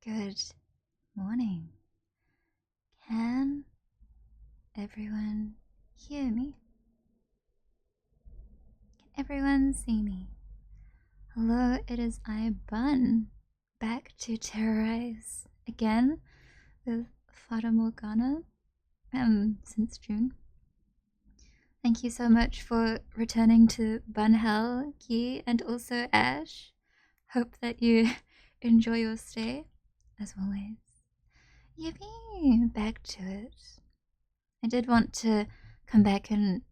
Good morning. Can everyone hear me? Can everyone see me? Hello, it is I, Bun, back to terrorize again with FATA Morgana since June. Thank you so much for returning to Bun Hell, Ki, and also Ash. Hope that you enjoy your stay, as always. Yippee! Back to it. I did want to come back and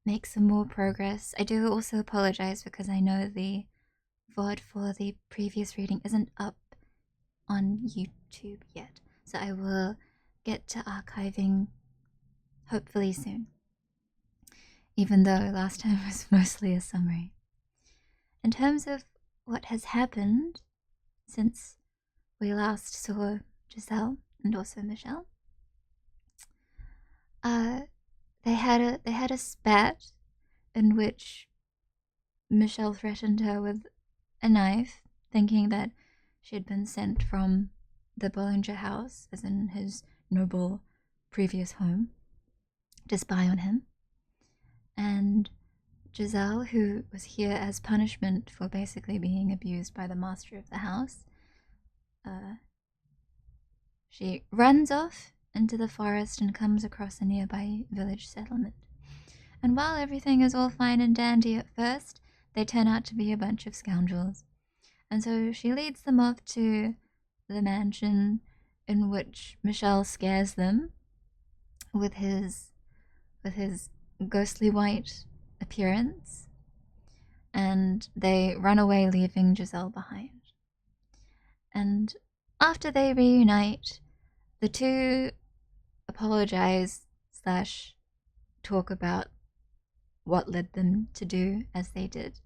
make some more progress. I do also apologize because I know the VOD for the previous reading isn't up on YouTube yet. So I will get to archiving hopefully soon. Even though last time was mostly a summary. In terms of what has happened since we last saw Giselle and also Michelle, they had a spat in which Michelle threatened her with a knife, thinking that she had been sent from the Bollinger house, as in his noble previous home, to spy on him. And Giselle, who was here as punishment for basically being abused by the master of the house, she runs off into the forest and comes across a nearby village settlement. And while everything is all fine and dandy at first, they turn out to be a bunch of scoundrels. And so she leads them off to the mansion, in which Michelle scares them with his ghostly white appearance, and they run away, leaving Giselle behind. And after they reunite, the two apologize / talk about what led them to do as they did,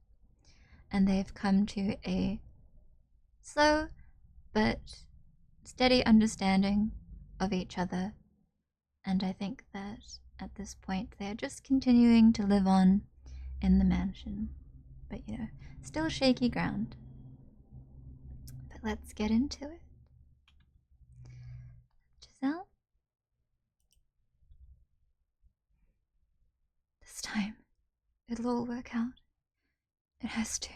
and they've come to a slow but steady understanding of each other. And I think that at this point they're just continuing to live on in the mansion, but still shaky ground. But let's get into it. Giselle? This time, it'll all work out. It has to.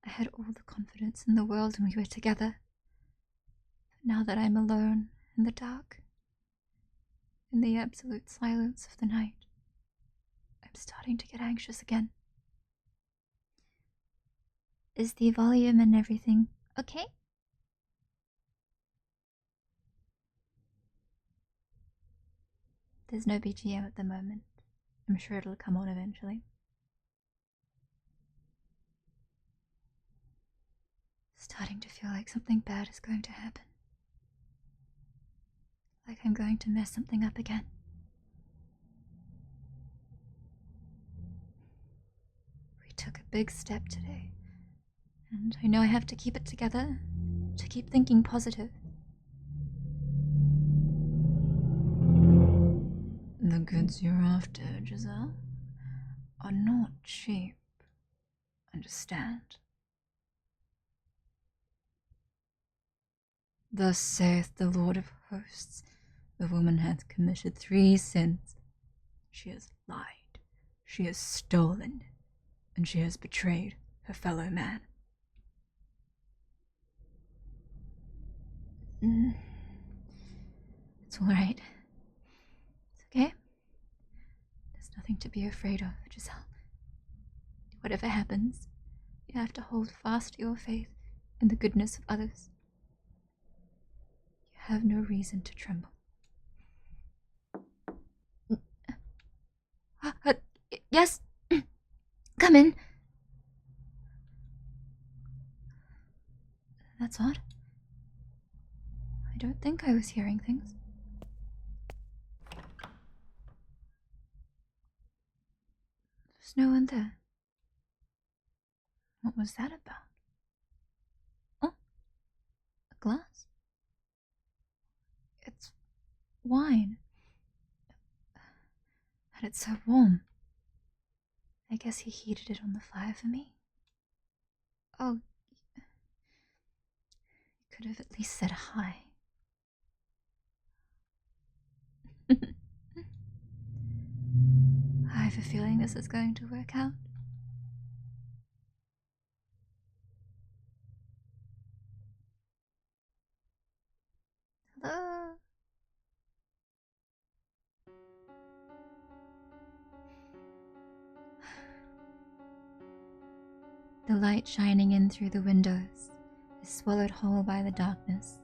I had all the confidence in the world when we were together. But now that I'm alone in the dark, in the absolute silence of the night, I'm starting to get anxious again. Is the volume and everything okay? There's no BGM at the moment. I'm sure it'll come on eventually. Starting to feel like something bad is going to happen. Like I'm going to mess something up again. We took a big step today, and I know I have to keep it together, to keep thinking positive. The goods you're after, Giselle, are not cheap. Understand? Thus saith the Lord of hosts, the woman hath committed 3 sins. She has lied, she has stolen, and she has betrayed her fellow man. It's all right. It's okay. There's nothing to be afraid of, Giselle. Whatever happens, you have to hold fast your faith in the goodness of others. You have no reason to tremble. Yes? Come in. That's odd. I don't think I was hearing things. There's no one there. What was that about? Oh, a glass. It's wine. And it's so warm. I guess he heated it on the fire for me. Oh, Could have at least said hi. I have a feeling this is going to work out. Hello? The light shining in through the windows is swallowed whole by the darkness,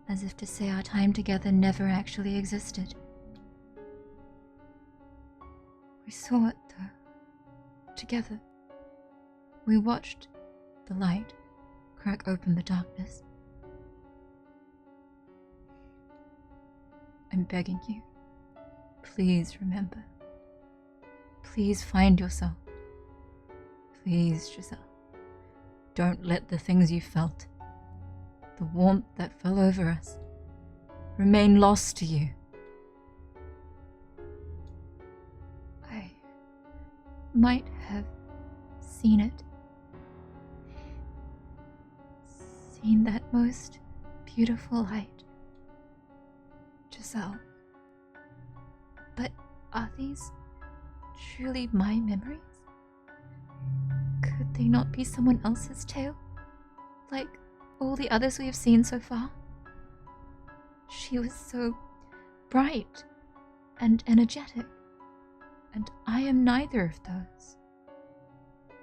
as if to say our time together never actually existed. We saw it, though, together. We watched the light crack open the darkness. I'm begging you, please remember. Please find yourself. Please, Giselle, don't let the things you felt, the warmth that fell over us, remain lost to you. I might have seen it. Seen that most beautiful light. Giselle. But are these truly my memories? Could they not be someone else's tale? Like all the others we have seen so far? She was so bright and energetic, and I am neither of those.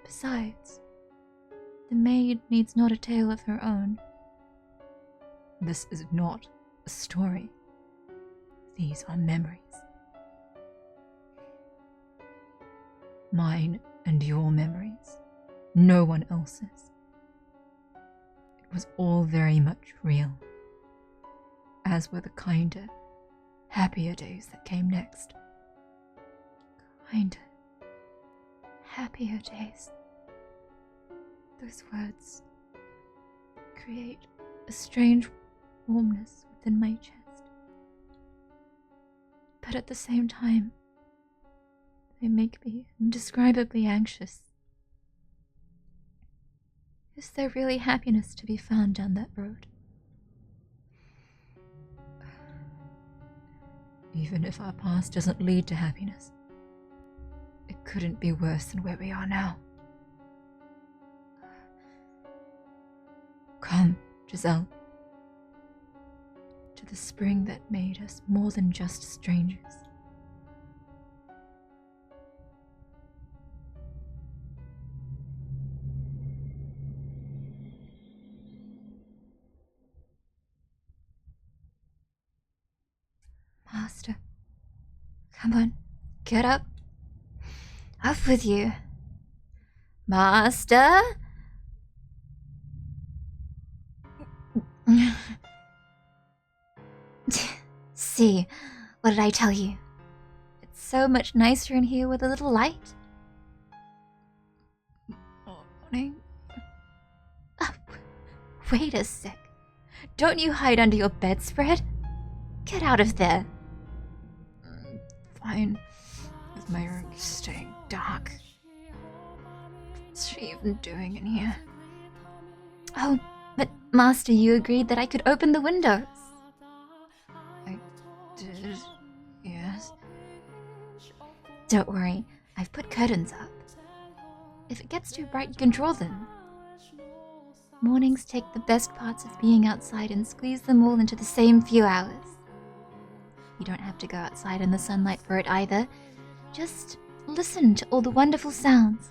Besides, the maid needs not a tale of her own. This is not a story. These are memories. Mine and your memories. No one else's. It was all very much real, as were the kinder, happier days that came next. Kinder, happier days. Those words create a strange warmness within my chest. But at the same time, they make me indescribably anxious. Is there really happiness to be found down that road? Even if our past doesn't lead to happiness, it couldn't be worse than where we are now. Come, Giselle, to the spring that made us more than just strangers. Master, come on, get up. Up with you. Master? See, what did I tell you? It's so much nicer in here with a little light. Morning. Oh, wait a sec. Don't you hide under your bedspread? Get out of there. Fine. With my room staying dark. What's she even doing in here? Oh, but Master, you agreed that I could open the windows. I did, yes. Don't worry, I've put curtains up. If it gets too bright, you can draw them. Mornings take the best parts of being outside and squeeze them all into the same few hours. You don't have to go outside in the sunlight for it either. Just listen to all the wonderful sounds.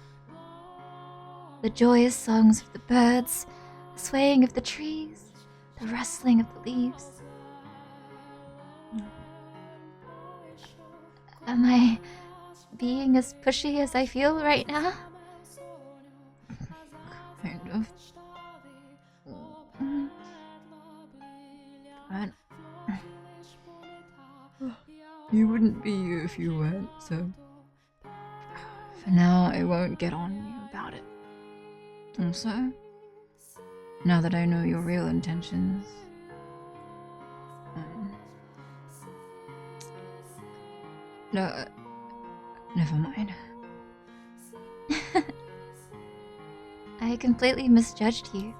The joyous songs of the birds, the swaying of the trees, the rustling of the leaves. Am I being as pushy as I feel right now? Kind of. But you wouldn't be you if you weren't, so for now I won't get on you about it. Also, now that I know your real intentions, no, never mind. I completely misjudged you.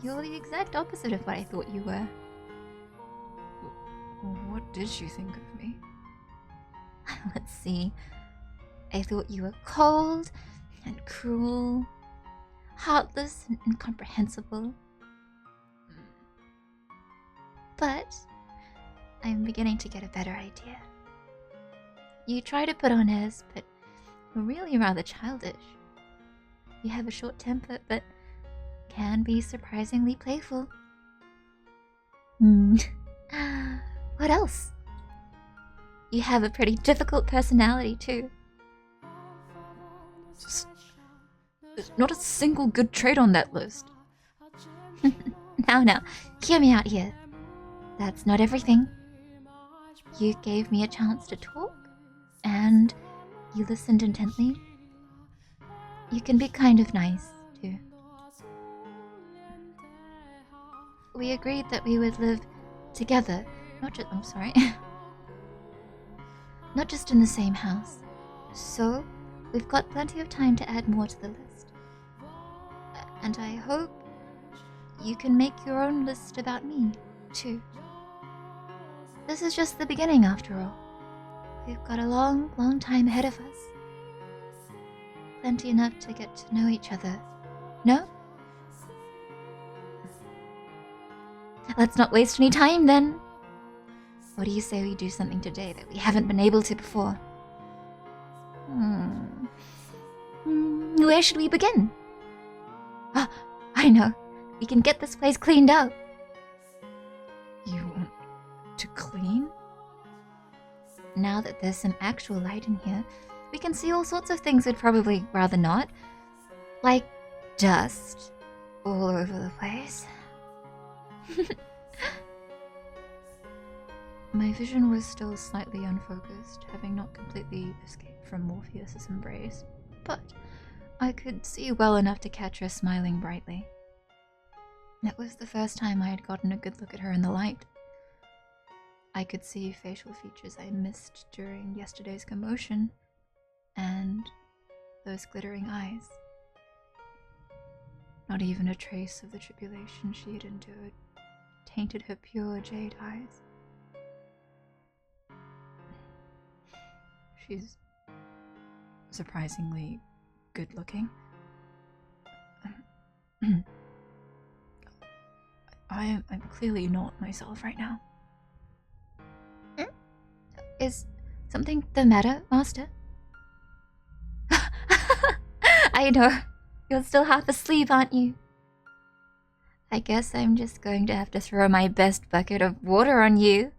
You're the exact opposite of what I thought you were. What did she think of me? Let's see. I thought you were cold and cruel, heartless and incomprehensible. But I'm beginning to get a better idea. You try to put on airs, but you're really rather childish. You have a short temper, but can be surprisingly playful. What else? You have a pretty difficult personality, too. There's not a single good trait on that list. Now, hear me out here. That's not everything. You gave me a chance to talk, and you listened intently. You can be kind of nice, too. We agreed that we would live together, not just in the same house. So, we've got plenty of time to add more to the list. And I hope you can make your own list about me, too. This is just the beginning, after all. We've got a long, long time ahead of us. Plenty enough to get to know each other. No? Let's not waste any time, then. What do you say we do something today that we haven't been able to before? Where should we begin? Ah, I know. We can get this place cleaned up. You want to clean? Now that there's some actual light in here, we can see all sorts of things we'd probably rather not. Like dust all over the place. My vision was still slightly unfocused, having not completely escaped from Morpheus's embrace, but I could see well enough to catch her smiling brightly. It was the first time I had gotten a good look at her in the light. I could see facial features I missed during yesterday's commotion, and those glittering eyes. Not even a trace of the tribulation she had endured tainted her pure jade eyes. She's surprisingly good-looking. I'm clearly not myself right now. Is something the matter, Master? I know. You're still half asleep, aren't you? I guess I'm just going to have to throw my best bucket of water on you.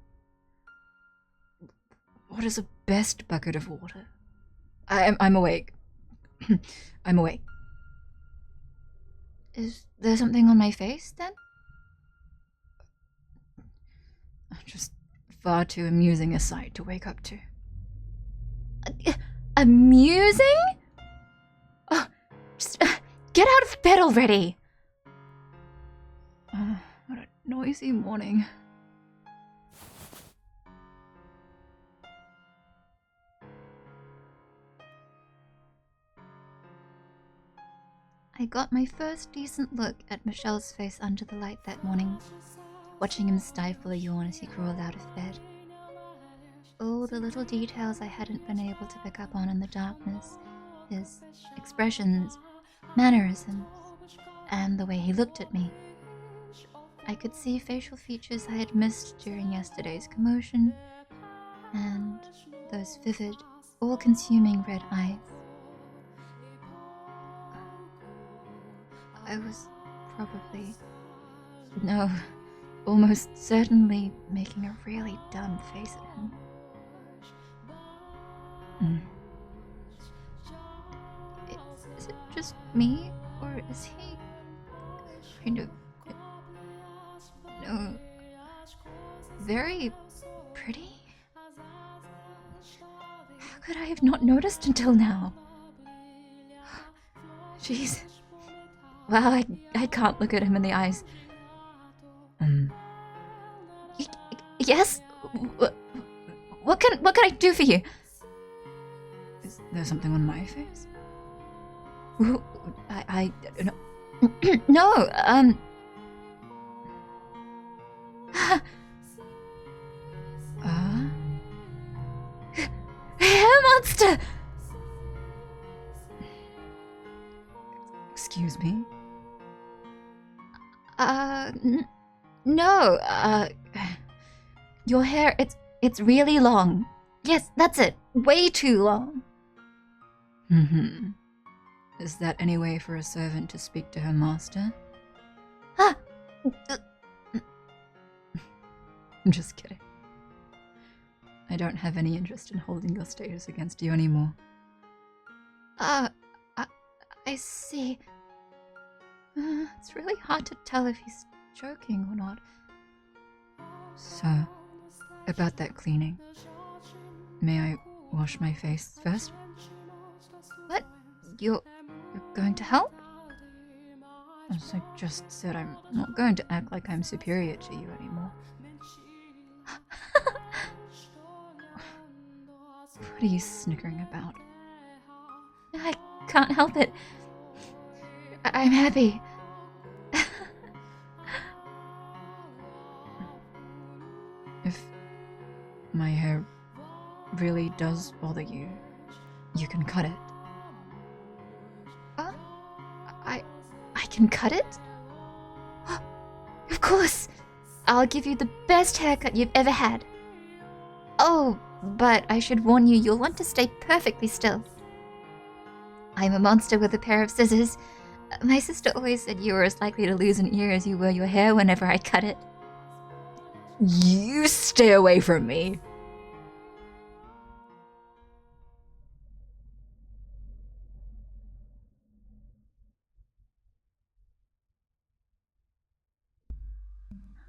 What is a best bucket of water? I'm awake. I'm awake. Is there something on my face, then? Just far too amusing a sight to wake up to. Amusing? Oh, just get out of bed already! What a noisy morning. I got my first decent look at Michelle's face under the light that morning, watching him stifle a yawn as he crawled out of bed. All the little details I hadn't been able to pick up on in the darkness, his expressions, mannerisms, and the way he looked at me. I could see facial features I had missed during yesterday's commotion, and those vivid, all-consuming red eyes. I was probably, no, almost certainly making a really dumb face at him. Is it just me, or is he kind of, no, very pretty? How could I have not noticed until now? Jeez. Wow, I can't look at him in the eyes. Yes? What can I do for you? Is there something on my face? I no, Master! Excuse me? No, your hair, it's really long. Yes, that's it. Way too long. Mm-hmm. Is that any way for a servant to speak to her master? Ah! I'm just kidding. I don't have any interest in holding your status against you anymore. I see. It's really hard to tell if he's joking or not. So, about that cleaning. May I wash my face first? What? You're going to help? As I just said, I'm not going to act like I'm superior to you anymore. What are you snickering about? I can't help it. I'm happy. If my hair really does bother you, you can cut it. I can cut it? Of course! I'll give you the best haircut you've ever had. Oh, but I should warn you, you'll want to stay perfectly still. I'm a monster with a pair of scissors. My sister always said you were as likely to lose an ear as you were your hair whenever I cut it. You stay away from me!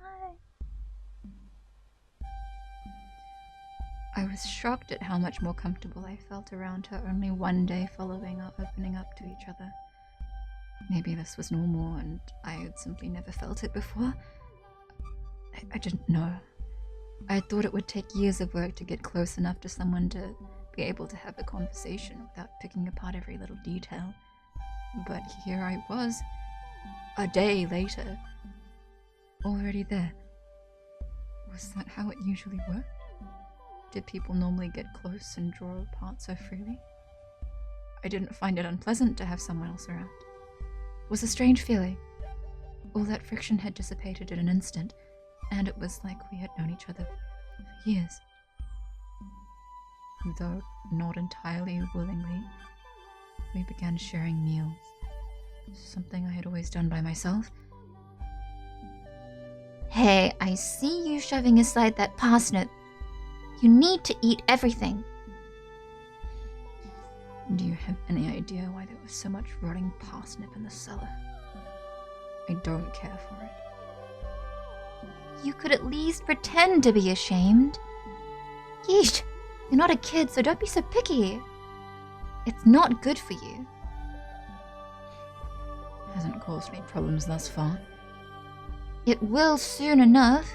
Hi. I was shocked at how much more comfortable I felt around her only one day following our opening up to each other. Maybe this was normal and I had simply never felt it before. I didn't know. I thought it would take years of work to get close enough to someone to be able to have a conversation without picking apart every little detail. But here I was, a day later, already there. Was that how it usually worked? Did people normally get close and draw apart so freely? I didn't find it unpleasant to have someone else around. It was a strange feeling. All that friction had dissipated in an instant, and it was like we had known each other for years. Though not entirely willingly, we began sharing meals. Something I had always done by myself. Hey, I see you shoving aside that parsnip. You need to eat everything. Do you have any idea why there was so much rotting parsnip in the cellar? I don't care for it. You could at least pretend to be ashamed. Yeesh, you're not a kid, so don't be so picky. It's not good for you. Hasn't caused any problems thus far. It will soon enough.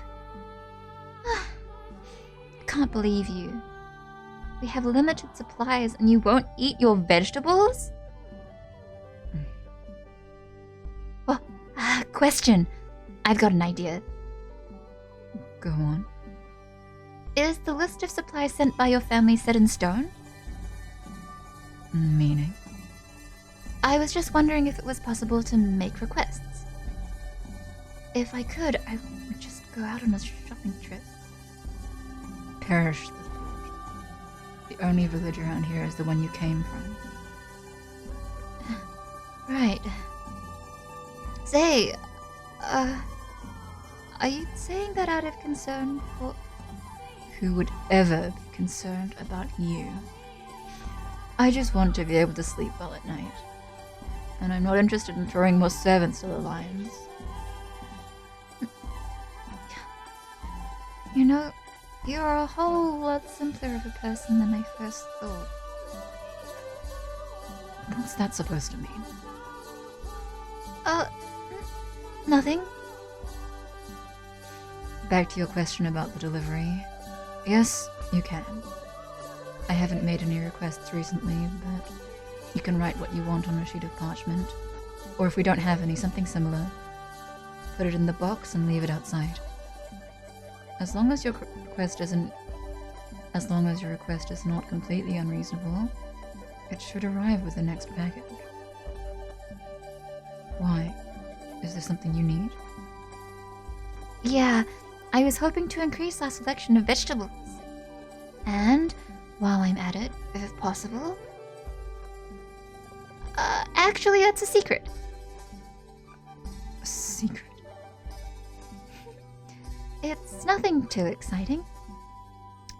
I can't believe you. We have limited supplies and you won't eat your vegetables? Oh, question. I've got an idea. Go on. Is the list of supplies sent by your family set in stone? Meaning? I was just wondering if it was possible to make requests. If I could, I would just go out on a shopping trip. Perish the thought. The only village around here is the one you came from. Right. Say, are you saying that out of concern for... Who would ever be concerned about you? I just want to be able to sleep well at night. And I'm not interested in throwing more servants to the lions. You know, you're a whole lot simpler of a person than I first thought. What's that supposed to mean? Nothing. Back to your question about the delivery. Yes, you can. I haven't made any requests recently, but you can write what you want on a sheet of parchment. Or if we don't have any, something similar. Put it in the box and leave it outside. As long as your request isn't As long as your request is not completely unreasonable, it should arrive with the next package. Why? Is there something you need? Yeah, I was hoping to increase our selection of vegetables. And, while I'm at it, if possible... actually, that's a secret. A secret? It's nothing too exciting.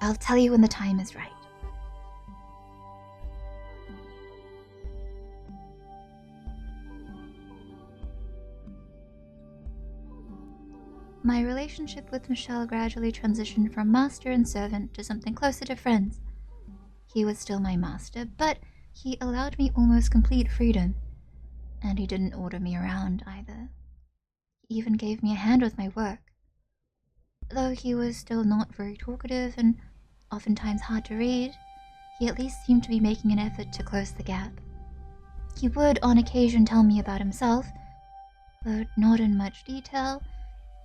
I'll tell you when the time is right. My relationship with Michelle gradually transitioned from master and servant to something closer to friends. He was still my master, but he allowed me almost complete freedom. And he didn't order me around either. He even gave me a hand with my work. Though he was still not very talkative and oftentimes hard to read, he at least seemed to be making an effort to close the gap. He would on occasion tell me about himself, though not in much detail,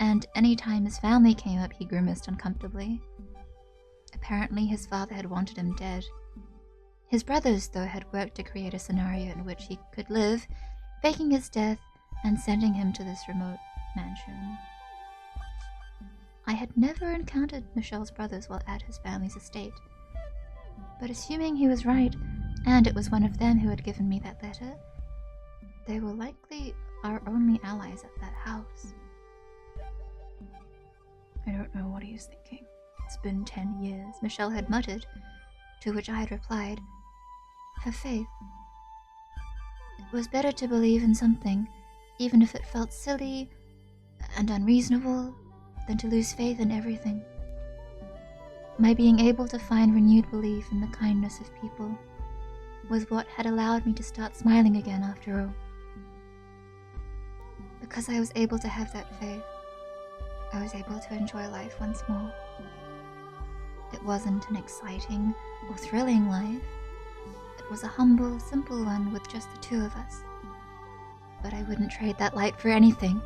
and any time his family came up he grimaced uncomfortably. Apparently his father had wanted him dead. His brothers, though, had worked to create a scenario in which he could live, faking his death and sending him to this remote mansion. I had never encountered Michelle's brothers while at his family's estate, but assuming he was right, and it was one of them who had given me that letter, they were likely our only allies at that house. I don't know what he is thinking. It's been 10 years, Michelle had muttered, to which I had replied, have faith. It was better to believe in something, even if it felt silly and unreasonable, than to lose faith in everything. My being able to find renewed belief in the kindness of people was what had allowed me to start smiling again after all. Because I was able to have that faith, I was able to enjoy life once more. It wasn't an exciting or thrilling life. It was a humble, simple one with just the two of us. But I wouldn't trade that light for anything.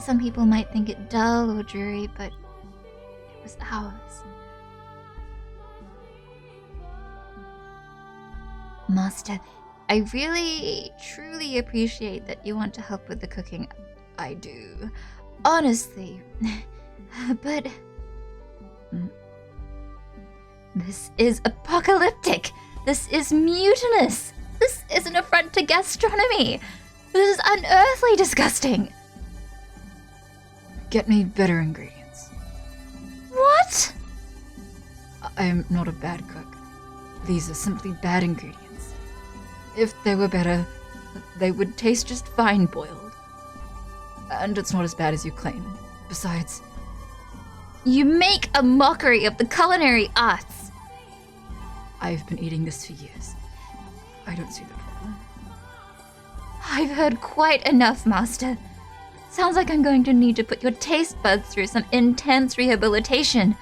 Some people might think it dull or dreary, but it was ours. Master, I really, truly appreciate that you want to help with the cooking. I do. Honestly. But... This is apocalyptic. This is mutinous. This is an affront to gastronomy. This is unearthly disgusting. Get me better ingredients. What? I am not a bad cook. These are simply bad ingredients. If they were better, they would taste just fine boiled. And it's not as bad as you claim. Besides... You make a mockery of the culinary arts. I've been eating this for years. I don't see the problem. I've heard quite enough, Master. Sounds like I'm going to need to put your taste buds through some intense rehabilitation.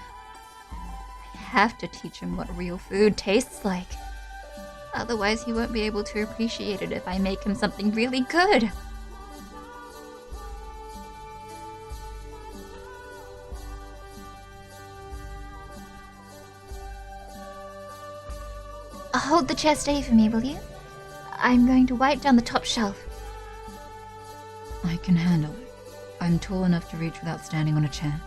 I have to teach him what real food tastes like. Otherwise, he won't be able to appreciate it if I make him something really good. Hold the chair steady for me, will you? I'm going to wipe down the top shelf. I can handle it. I'm tall enough to reach without standing on a chair.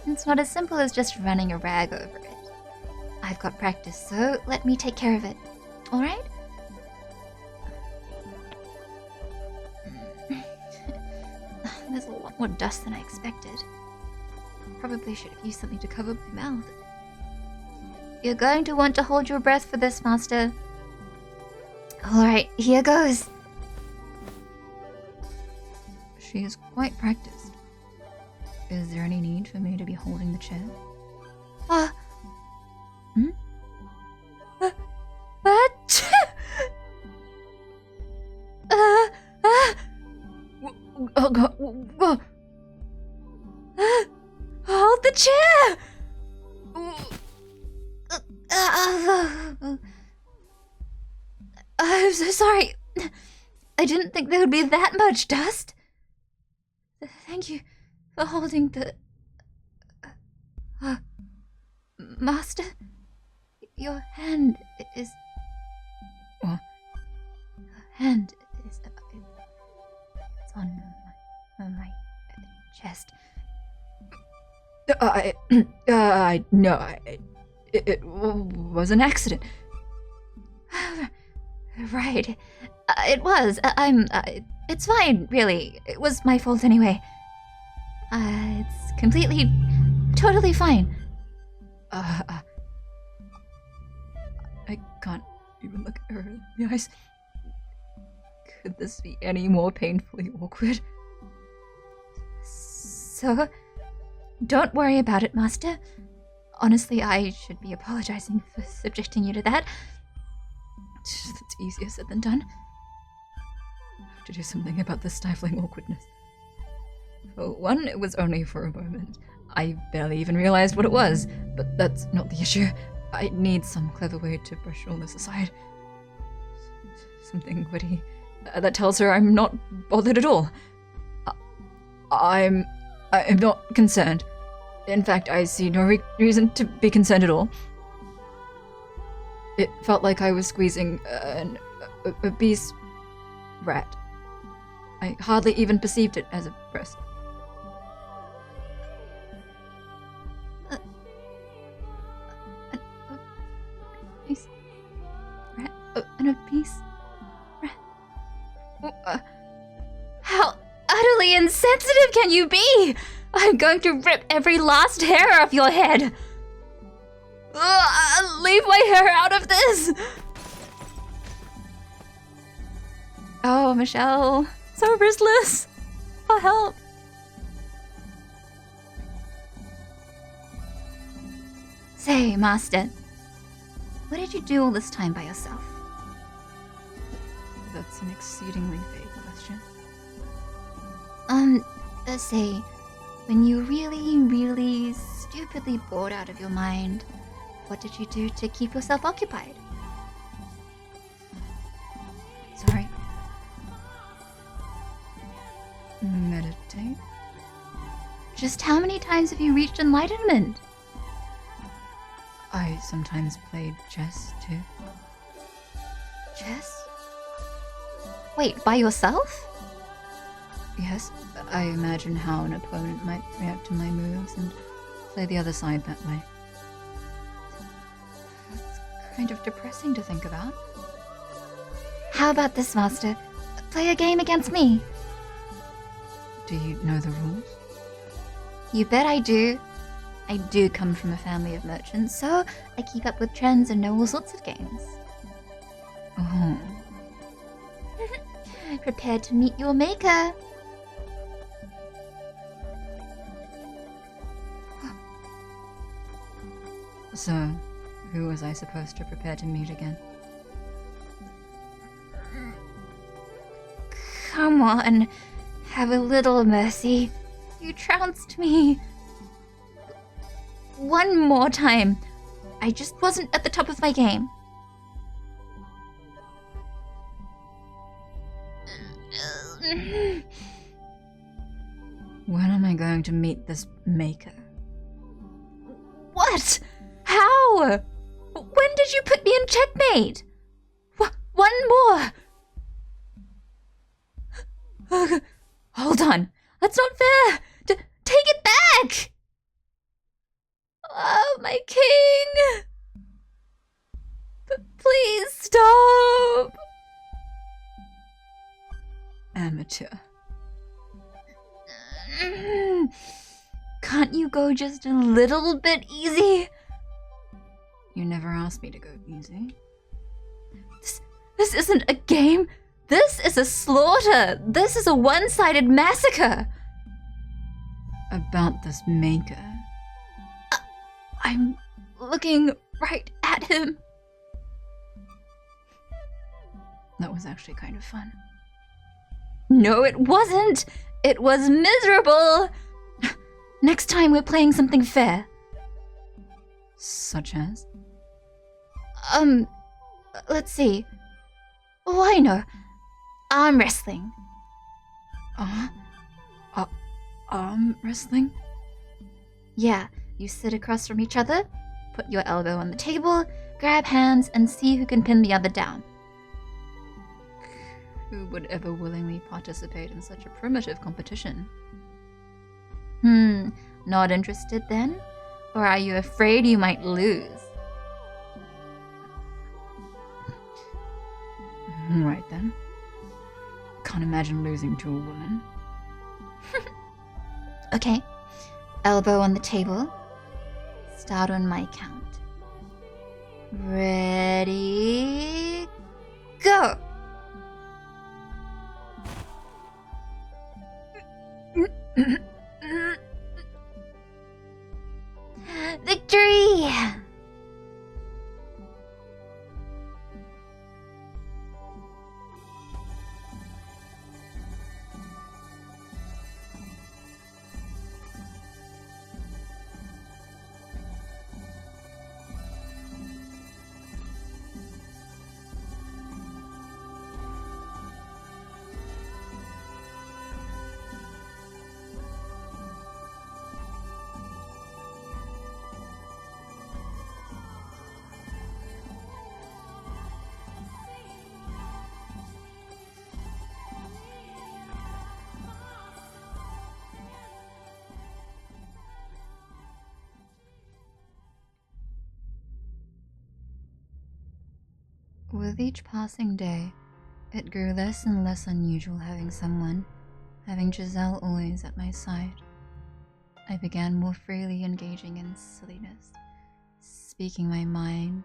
It's not as simple as just running a rag over it. I've got practice, so let me take care of it. Alright? There's a lot more dust than I expected. Probably should have used something to cover my mouth. You're going to want to hold your breath for this, Master. Alright, here goes. She is quite practiced. Is there any need for me to be holding the chair? Hold the chair! I'm so sorry. I didn't think there would be that much dust. Thank you for holding the... Master, your hand is... What? Your hand is... It's on my chest. No, it was an accident. Right. It was. It's fine, really. It was my fault anyway. It's completely, totally fine. I can't even look her in the eyes. Could this be any more painfully awkward? So, don't worry about it, Master. Honestly, I should be apologizing for subjecting you to that. It's easier said than done. I have to do something about this stifling awkwardness. For one, it was only for a moment. I barely even realized what it was, but that's not the issue. I need some clever way to brush all this aside. Something witty that tells her I'm not bothered at all. I'm not concerned. In fact, I see no reason to be concerned at all. It felt like I was squeezing an obese rat. I hardly even perceived it as a breast. An obese rat? How utterly insensitive can you be? I'm going to rip every last hair off your head. Leave my hair out of this! Oh, Michelle. So riskless. For help. Say, Master. What did you do all this time by yourself? That's an exceedingly vague question. Say, when you really stupidly bored out of your mind, what did you do to keep yourself occupied? Sorry. Meditate? Just how many times have you reached enlightenment? I sometimes played chess, too. Chess? Wait, by yourself? Yes, I imagine how an opponent might react to my moves and play the other side that way. That's kind of depressing to think about. How about this, Master? Play a game against me. Do you know the rules? You bet I do. I do come from a family of merchants, so I keep up with trends and know all sorts of games. Oh. Prepare to meet your maker. So, who was I supposed to prepare to meet again? Come on, have a little mercy. You trounced me. One more time. I just wasn't at the top of my game. When am I going to meet this maker? What? How? When did you put me in checkmate? One more. Hold on. That's not fair. Take it back. Oh, my king. Please stop. Amateur. Can't you go just a little bit easy? You never asked me to go easy. This isn't a game. This is a slaughter. This is a one-sided massacre. About this maker. I'm looking right at him. That was actually kind of fun. No, it wasn't. It was miserable. Next time we're playing something fair. Such as? Let's see. Oh, I know. Arm wrestling. Arm wrestling? Yeah, you sit across from each other, Put your elbow on the table, grab hands, and see who can pin the other down. Who would ever willingly participate in such a primitive competition? Not interested then? Or are you afraid you might lose? Right then. Can't imagine losing to a woman. Okay. Elbow on the table. Start on my count. Ready, go! Victory! With each passing day, it grew less and less unusual having Giselle always at my side. I began more freely engaging in silliness, speaking my mind,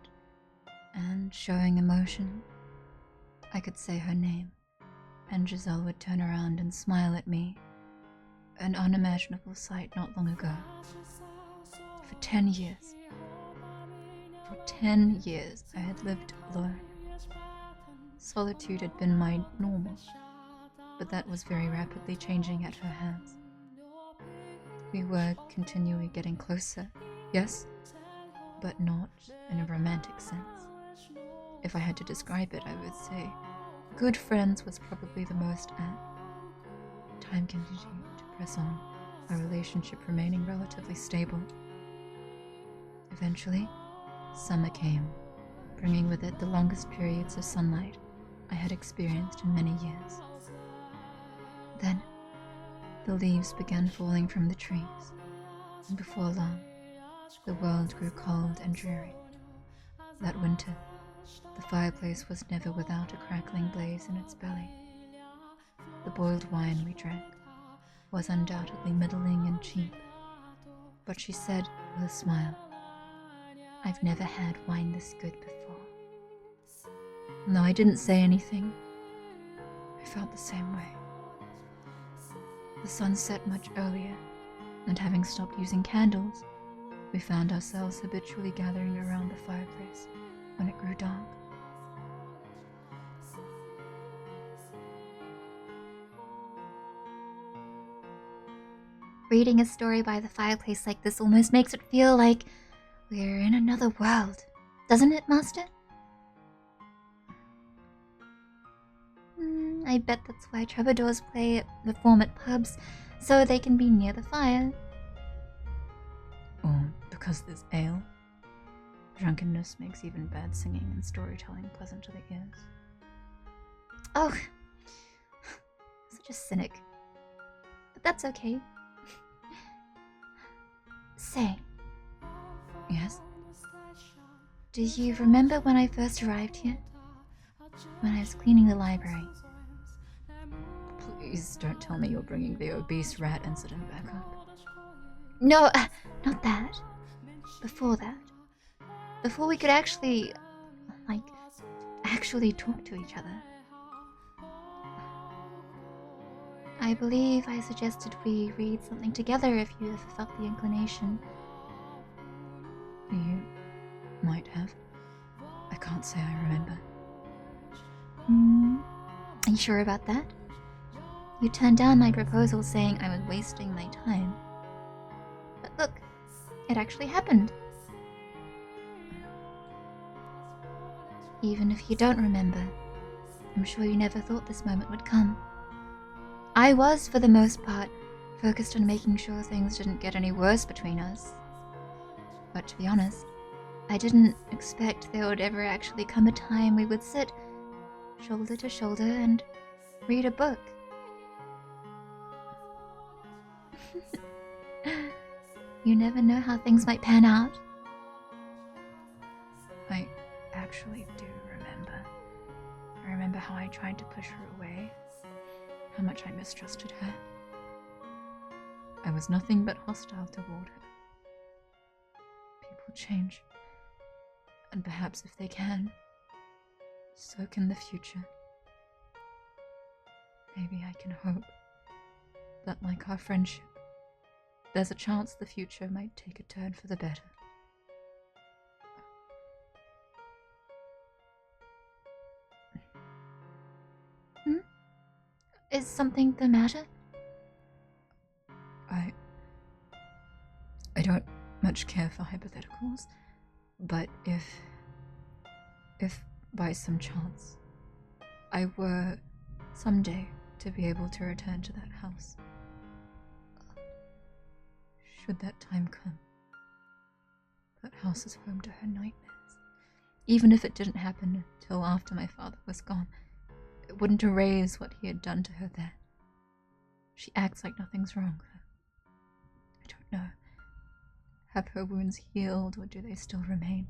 and showing emotion. I could say her name, and Giselle would turn around and smile at me, an unimaginable sight not long ago. For 10 years, I had lived alone. Solitude had been my normal, but that was very rapidly changing at her hands. We were continually getting closer, yes, but not in a romantic sense. If I had to describe it, I would say good friends was probably the most apt. Time continued to press on, our relationship remaining relatively stable. Eventually, summer came, bringing with it the longest periods of sunlight I had experienced in many years. Then, the leaves began falling from the trees, and before long, the world grew cold and dreary. That winter, the fireplace was never without a crackling blaze in its belly. The boiled wine we drank was undoubtedly middling and cheap, but she said with a smile, "I've never had wine this good before." No, I didn't say anything. I felt the same way. The sun set much earlier, and having stopped using candles, we found ourselves habitually gathering around the fireplace when it grew dark. Reading a story by the fireplace like this almost makes it feel like we're in another world. Doesn't it, Master? I bet that's why troubadours perform at pubs, so they can be near the fire. Or because there's ale. Drunkenness makes even bad singing and storytelling pleasant to the ears. Oh, such a cynic. But that's okay. Say. Yes? Do you remember when I first arrived here? When I was cleaning the library? Please don't tell me you're bringing the obese rat incident back up. No, not that. Before that. Before we could actually talk to each other. I believe I suggested we read something together if you ever felt the inclination. You might have. I can't say I remember. Are you sure about that? You turned down my proposal saying I was wasting my time. But look, it actually happened. Even if you don't remember, I'm sure you never thought this moment would come. I was, for the most part, focused on making sure things didn't get any worse between us. But to be honest, I didn't expect there would ever actually come a time we would sit shoulder to shoulder and read a book. You never know how things might pan out. I actually do remember. I remember how I tried to push her away, how much I mistrusted her. I was nothing but hostile toward her. People change, and perhaps if they can, so can the future. Maybe I can hope that, like our friendship, there's a chance the future might take a turn for the better. Is something the matter? I don't much care for hypotheticals, but if by some chance I were someday to be able to return to that house, should that time come, that house is home to her nightmares. Even if it didn't happen until after my father was gone, it wouldn't erase what he had done to her there. She acts like nothing's wrong. I don't know. Have her wounds healed, or do they still remain?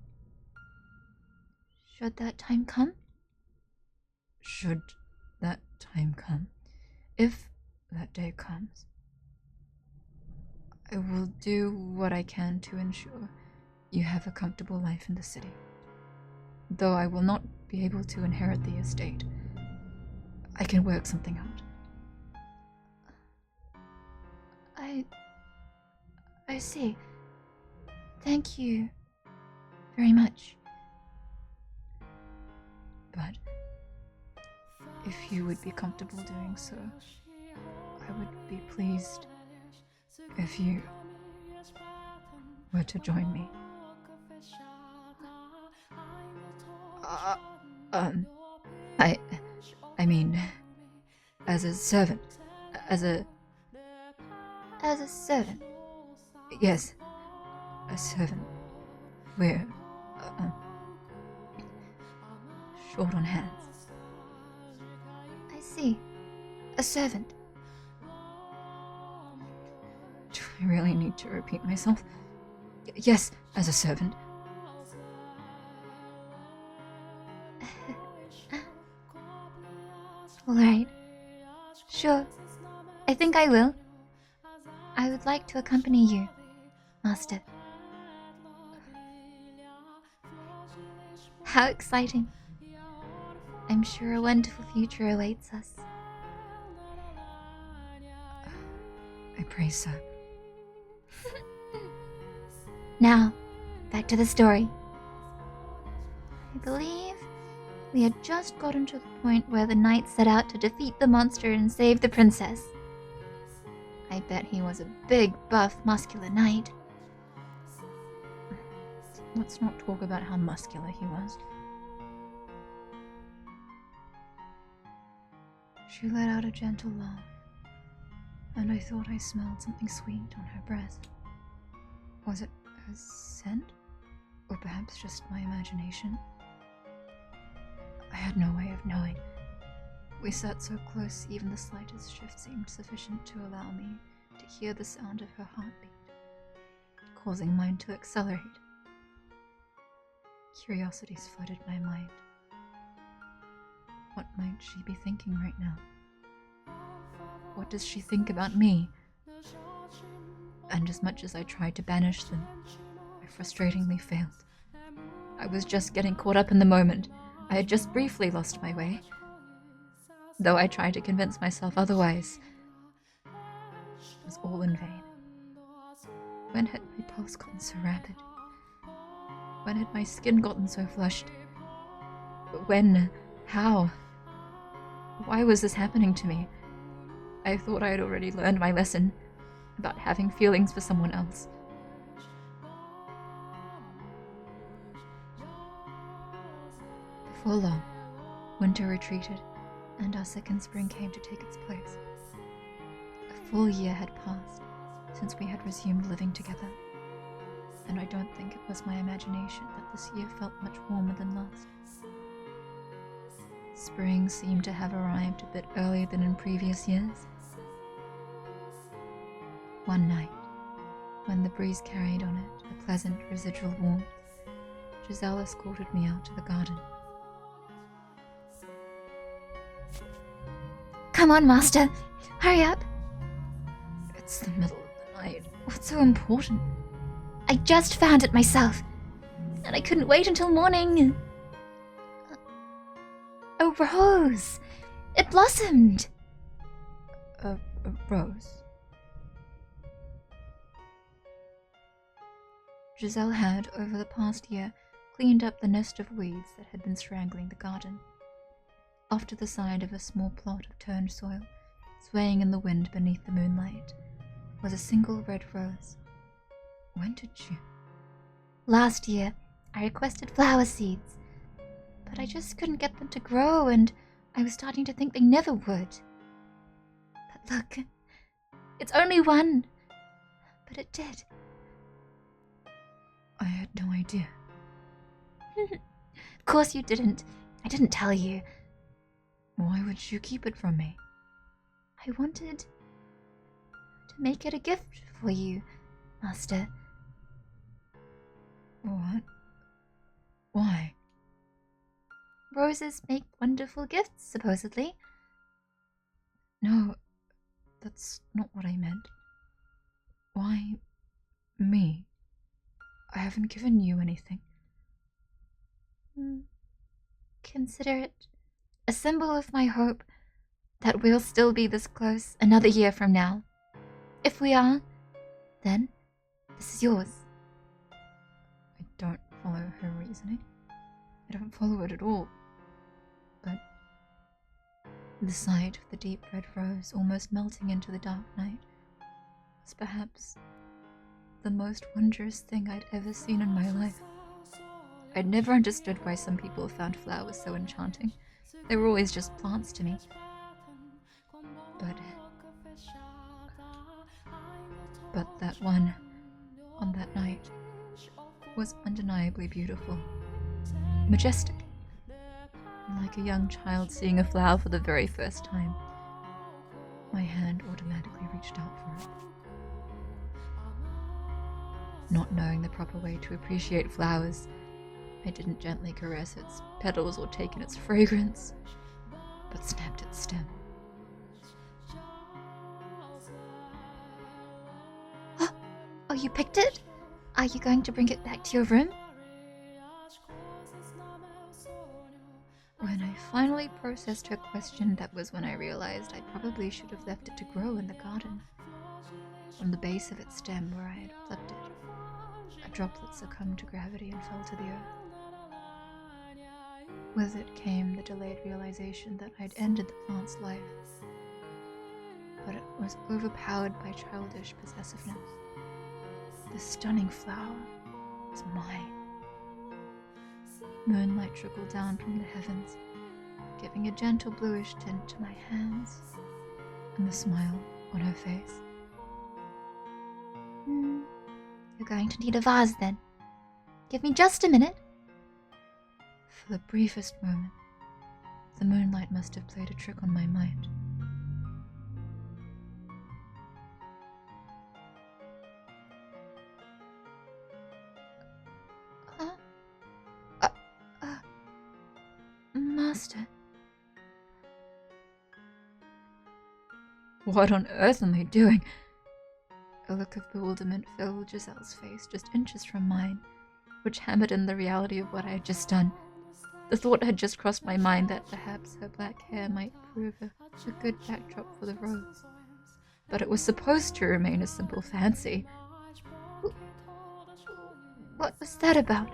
Should that time come? Should that time come, if that day comes, I will do what I can to ensure you have a comfortable life in the city. Though I will not be able to inherit the estate, I can work something out. I see. Thank you very much. But if you would be comfortable doing so, I would be pleased if you were to join me. I mean, as a servant, as a servant? Yes, a servant. We're short on hands. I see. A servant. Do I really need to repeat myself? Yes, as a servant. Alright. Sure. I think I will. I would like to accompany you, Master. How exciting. I'm sure a wonderful future awaits us. I pray so. Now, back to the story. I believe we had just gotten to the point where the knight set out to defeat the monster and save the princess. I bet he was a big, buff, muscular knight. Let's not talk about how muscular he was. She let out a gentle laugh, and I thought I smelled something sweet on her breath. Was it her scent? Or perhaps just my imagination? I had no way of knowing. We sat so close, even the slightest shift seemed sufficient to allow me to hear the sound of her heartbeat, causing mine to accelerate. Curiosities flooded my mind. What might she be thinking right now? What does she think about me? And as much as I tried to banish them, I frustratingly failed. I was just getting caught up in the moment. I had just briefly lost my way. Though I tried to convince myself otherwise, it was all in vain. When had my pulse gotten so rapid? When had my skin gotten so flushed? When? How? Why was this happening to me? I thought I had already learned my lesson about having feelings for someone else. Before long, winter retreated, and our second spring came to take its place. A full year had passed since we had resumed living together. and I don't think it was my imagination that this year felt much warmer than last. Spring seemed to have arrived a bit earlier than in previous years. One night, when the breeze carried on it a pleasant residual warmth, Giselle escorted me out to the garden. Come on, Master. Hurry up. It's the middle of the night. What's so important? I just found it myself, and I couldn't wait until morning. A rose! It blossomed! A rose? Giselle had, over the past year, cleaned up the nest of weeds that had been strangling the garden. Off to the side of a small plot of turned soil, swaying in the wind beneath the moonlight, was a single red rose. When did you? Last year, I requested flower seeds, but I just couldn't get them to grow, and I was starting to think they never would. But look, it's only one, but it did. I had no idea. Of course you didn't. I didn't tell you. Why would you keep it from me? I wanted to make it a gift for you, Master. What? Why? Roses make wonderful gifts, supposedly. No, that's not what I meant. Why me? I haven't given you anything. Consider it a symbol of my hope that we'll still be this close another year from now. If we are, then this is yours. I don't follow her reasoning. I don't follow it at all. But the sight of the deep red rose almost melting into the dark night was perhaps the most wondrous thing I'd ever seen in my life. I'd never understood why some people found flowers so enchanting. They were always just plants to me. But that one, on that night, was undeniably beautiful, majestic, and like a young child seeing a flower for the very first time. My hand automatically reached out for it. Not knowing the proper way to appreciate flowers, I didn't gently caress its petals or take in its fragrance, but snapped its stem. Oh, you picked it? Are you going to bring it back to your room? When I finally processed her question, that was when I realized I probably should have left it to grow in the garden. From the base of its stem where I had plucked it, a droplet succumbed to gravity and fell to the earth. With it came the delayed realization that I'd ended the plant's life, but it was overpowered by childish possessiveness. The stunning flower was mine. Moonlight trickled down from the heavens, giving a gentle bluish tint to my hands and the smile on her face. You're going to need a vase then. Give me just a minute. For the briefest moment, the moonlight must have played a trick on my mind. Master. What on earth am I doing? A look of bewilderment filled Giselle's face just inches from mine, which hammered in the reality of what I had just done. The thought had just crossed my mind that perhaps her black hair might prove a good backdrop for the rose. But it was supposed to remain a simple fancy. What was that about?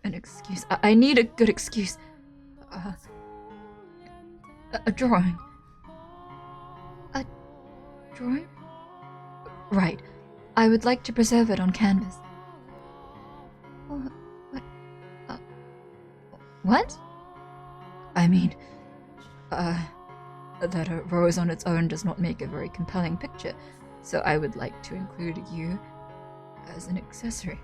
An excuse. I need a good excuse. A drawing. A drawing? Right. I would like to preserve it on canvas. What? I mean, that a rose on its own does not make a very compelling picture, so I would like to include you as an accessory.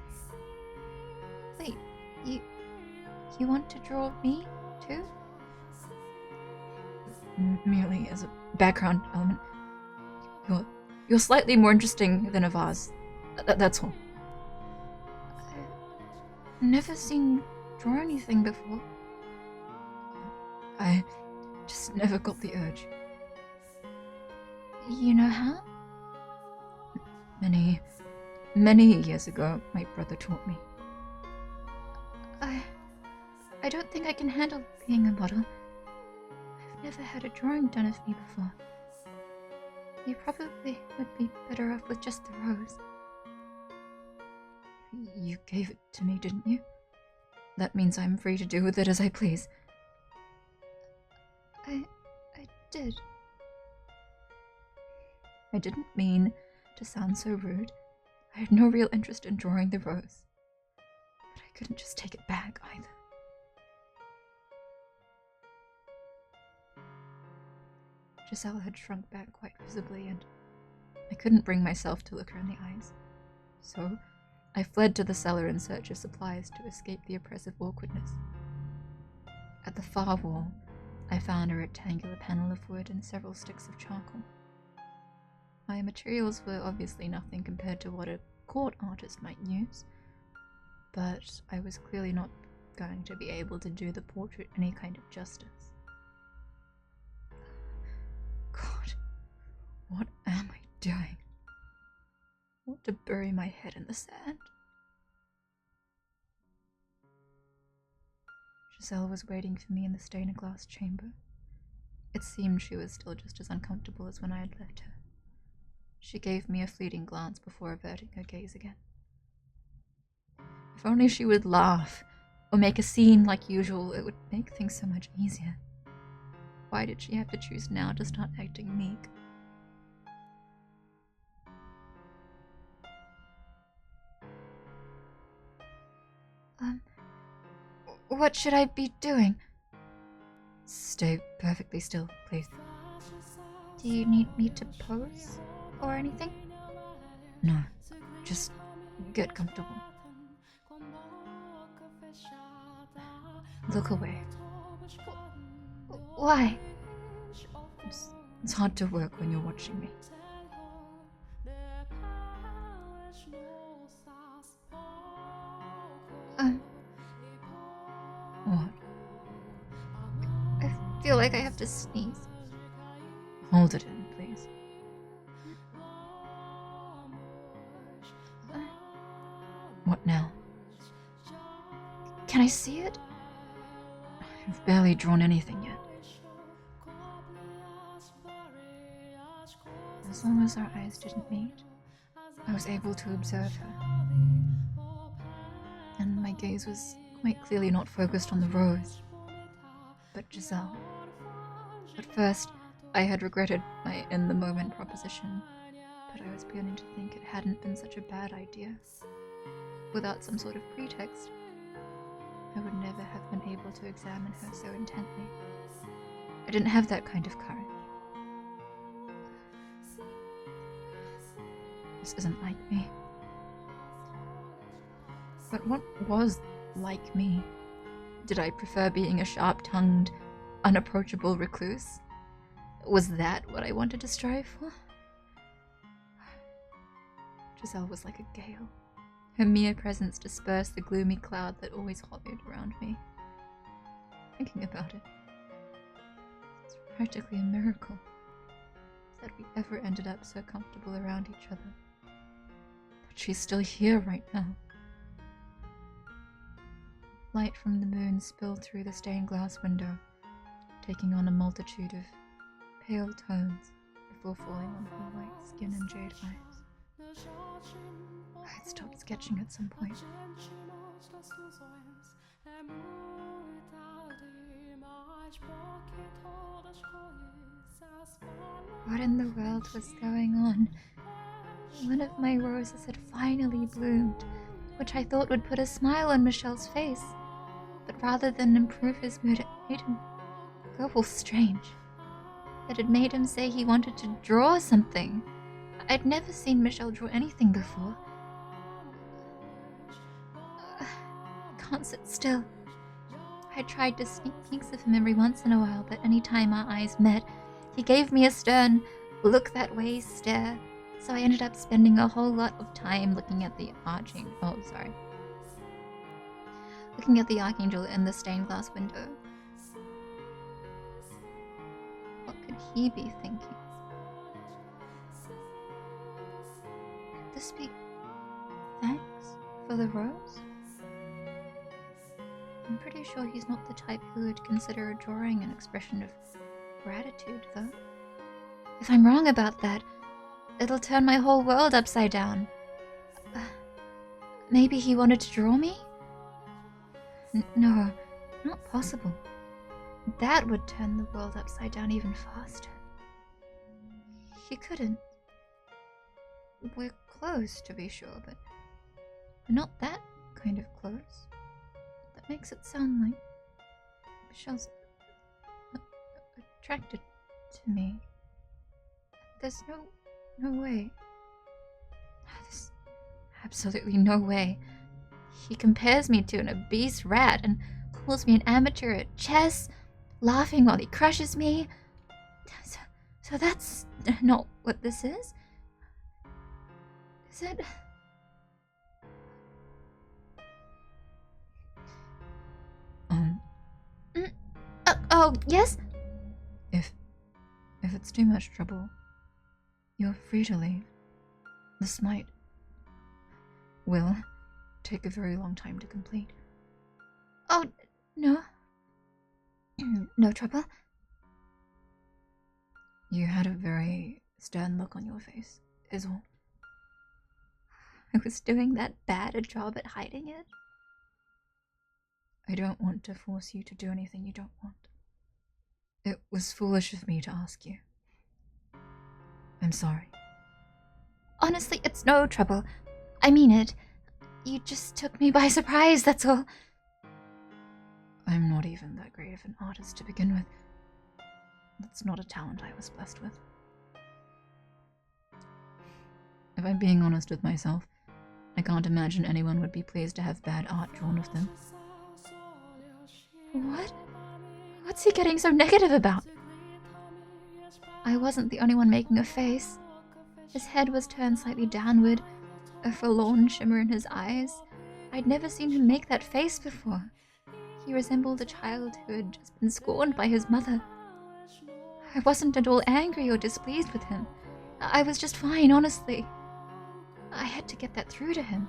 Wait, you want to draw me, too? Merely as a background element. You're slightly more interesting than a vase. That's all. I've never seen you draw anything before. I just never got the urge. You know how? Many years ago, my brother taught me. I don't think I can handle being a model. I've never had a drawing done of me before. You probably would be better off with just the rose. You gave it to me, didn't you? That means I'm free to do with it as I please. I did. I didn't mean to sound so rude. I had no real interest in drawing the rose. But I couldn't just take it back either. Giselle had shrunk back quite visibly, and I couldn't bring myself to look her in the eyes. So I fled to the cellar in search of supplies to escape the oppressive awkwardness. At the far wall, I found a rectangular panel of wood and several sticks of charcoal. My materials were obviously nothing compared to what a court artist might use, but I was clearly not going to be able to do the portrait any kind of justice. God, what am I doing? I want to bury my head in the sand. Giselle was waiting for me in the stained glass chamber. It seemed she was still just as uncomfortable as when I had left her. She gave me a fleeting glance before averting her gaze again. If only she would laugh, or make a scene like usual, it would make things so much easier. Why did she have to choose now to start acting meek? What should I be doing? Stay perfectly still, please. Do you need me to pose or anything? No, just get comfortable. Look away. Why? It's hard to work when you're watching me. What? I feel like I have to sneeze. Hold it in, please. What now? Can I see it? I've barely drawn anything yet. As long as our eyes didn't meet, I was able to observe her. And my gaze was quite clearly not focused on the rose, but Giselle. At first, I had regretted my in-the-moment proposition, but I was beginning to think it hadn't been such a bad idea. Without some sort of pretext, I would never have been able to examine her so intently. I didn't have that kind of courage. This isn't like me. But what was like me? Did I prefer being a sharp-tongued, unapproachable recluse? Was that what I wanted to strive for? Giselle was like a gale. Her mere presence dispersed the gloomy cloud that always hovered around me. Thinking about it, it's practically a miracle that we ever ended up so comfortable around each other. That she's still here right now. Light from the moon spilled through the stained glass window, taking on a multitude of pale tones before falling on her white skin and jade eyes. I had stopped sketching at some point. What in the world was going on? One of my roses had finally bloomed, which I thought would put a smile on Michelle's face. But rather than improve his mood, it made him go all strange. It had made him say he wanted to draw something. I'd never seen Michelle draw anything before. can't sit still. I tried to sneak peeks of him every once in a while, but any time our eyes met, he gave me a stern, look that way stare. So I ended up spending a whole lot of time looking at the archangel in the stained glass window. What could he be thinking? Could this be thanks for the rose? I'm pretty sure he's not the type who would consider drawing an expression of gratitude, though. If I'm wrong about that, it'll turn my whole world upside down. Maybe he wanted to draw me? No, not possible. That would turn the world upside down even faster. He couldn't. We're close, to be sure, but we're not that kind of close. That makes it sound like Michelle's attracted to me. There's no way. There's absolutely no way. He compares me to an obese rat and calls me an amateur at chess, laughing while he crushes me. So that's not what this is? Is it? Oh, yes? If it's too much trouble, you're free to leave. This will take a very long time to complete. Oh, no. No trouble. You had a very stern look on your face, is all. I was doing that bad a job at hiding it. I don't want to force you to do anything you don't want. It was foolish of me to ask you. I'm sorry. Honestly, it's no trouble. I mean it. You just took me by surprise, that's all. I'm not even that great of an artist to begin with. That's not a talent I was blessed with. If I'm being honest with myself, I can't imagine anyone would be pleased to have bad art drawn of them. What? What's he getting so negative about? I wasn't the only one making a face. His head was turned slightly downward, a forlorn shimmer in his eyes. I'd never seen him make that face before. He resembled a child who had just been scorned by his mother. I wasn't at all angry or displeased with him. I was just fine, honestly. I had to get that through to him.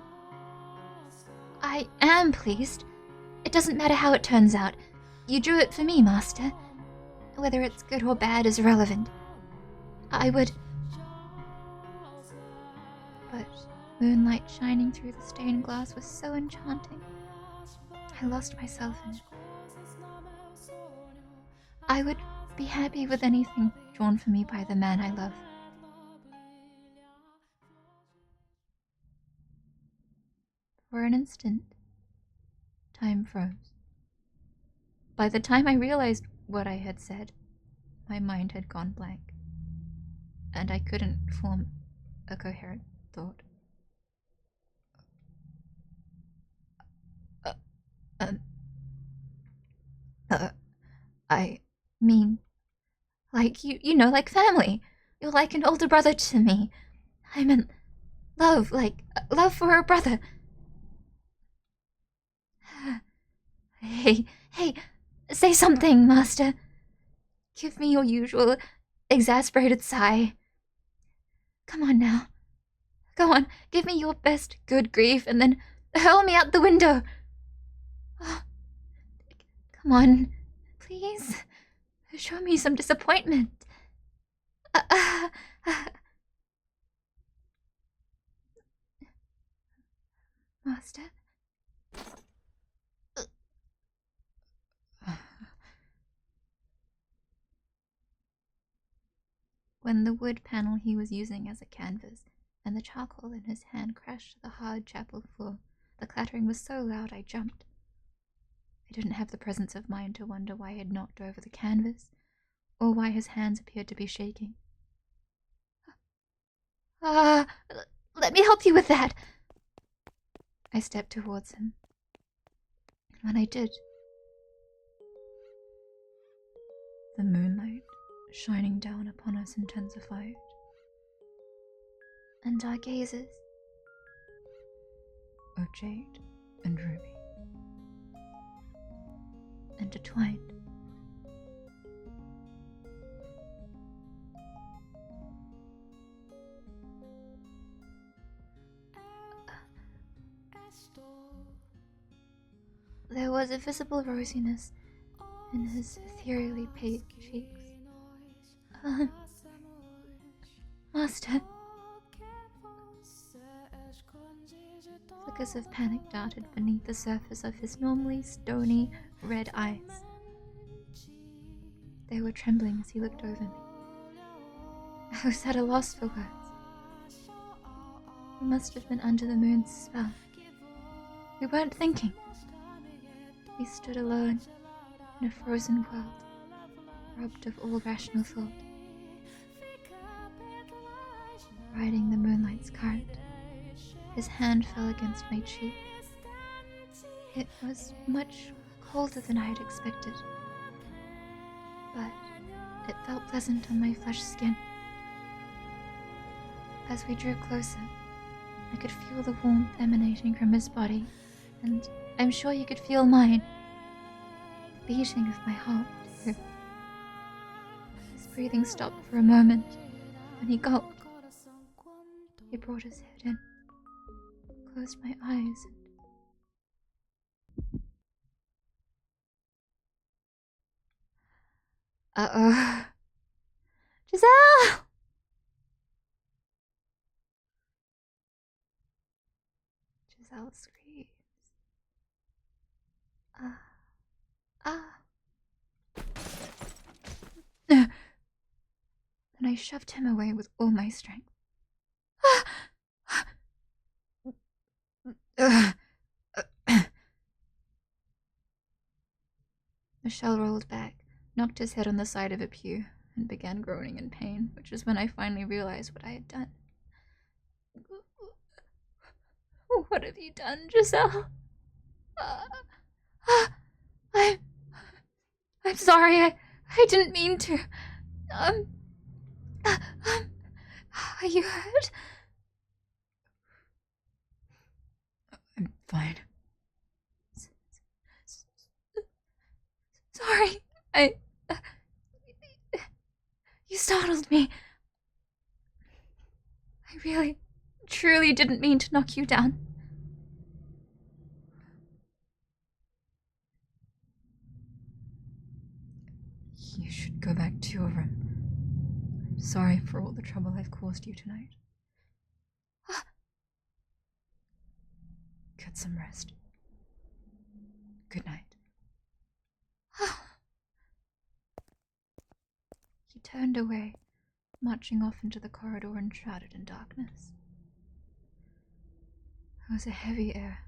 I am pleased. It doesn't matter how it turns out. You drew it for me, Master. Whether it's good or bad is irrelevant. But moonlight shining through the stained glass was so enchanting. I lost myself in it. I would be happy with anything drawn for me by the man I love. For an instant, time froze. By the time I realized what I had said, my mind had gone blank, and I couldn't form a coherent thought. I mean, like, you know, like family. You're like an older brother to me. I meant love, like, love for a brother. Hey, say something, Master. Give me your usual exasperated sigh. Come on now. Go on, give me your best good grief and then hurl me out the window. Oh, come on, please. Show me some disappointment. Master? When the wood panel he was using as a canvas and the charcoal in his hand crashed to the hard chapel floor, the clattering was so loud I jumped. I didn't have the presence of mind to wonder why he had knocked over the canvas, or why his hands appeared to be shaking. Let me help you with that. I stepped towards him. And when I did, the moonlight shining down upon us intensified, and our gazes, of jade and ruby, intertwined. There was a visible rosiness in his ethereally pale cheeks. Master. Flickers of panic darted beneath the surface of his normally stony red eyes. They were trembling as he looked over me. I was at a loss for words. We must have been under the moon's spell. We weren't thinking. We stood alone in a frozen world, robbed of all rational thought. Riding the moonlight's current, his hand fell against my cheek. It was much colder than I had expected, but it felt pleasant on my flushed skin. As we drew closer, I could feel the warmth emanating from his body, and I'm sure you could feel mine. The beating of my heart, too. His breathing stopped for a moment, and he gulped. He brought his head in, closed my eyes, and... Uh-oh. Giselle! Giselle screams. Then I shoved him away with all my strength. Michelle rolled back, knocked his head on the side of a pew, and began groaning in pain, which is when I finally realized what I had done. What have you done, Giselle? I'm sorry, I didn't mean to. Are you hurt? I'm fine. Sorry, you startled me. I really, truly didn't mean to knock you down. You should go back to your room. I'm sorry for all the trouble I've caused you tonight. Get some rest. Good night. He turned away, marching off into the corridor enshrouded in darkness. There was a heavy air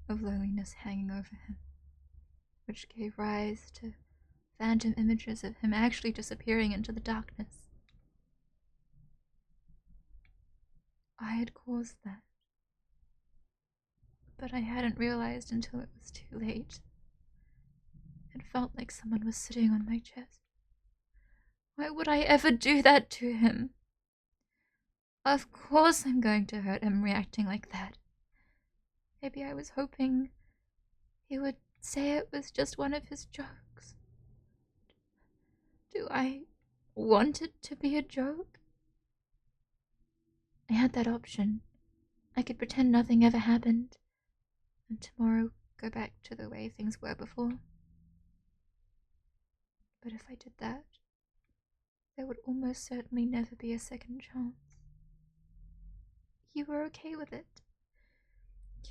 of loneliness hanging over him, which gave rise to phantom images of him actually disappearing into the darkness. I had caused that, but I hadn't realized until it was too late. It felt like someone was sitting on my chest. Why would I ever do that to him? Of course I'm going to hurt him reacting like that. Maybe I was hoping he would say it was just one of his jokes. Do I want it to be a joke? I had that option. I could pretend nothing ever happened, and tomorrow go back to the way things were before. But if I did that, there would almost certainly never be a second chance. You were okay with it.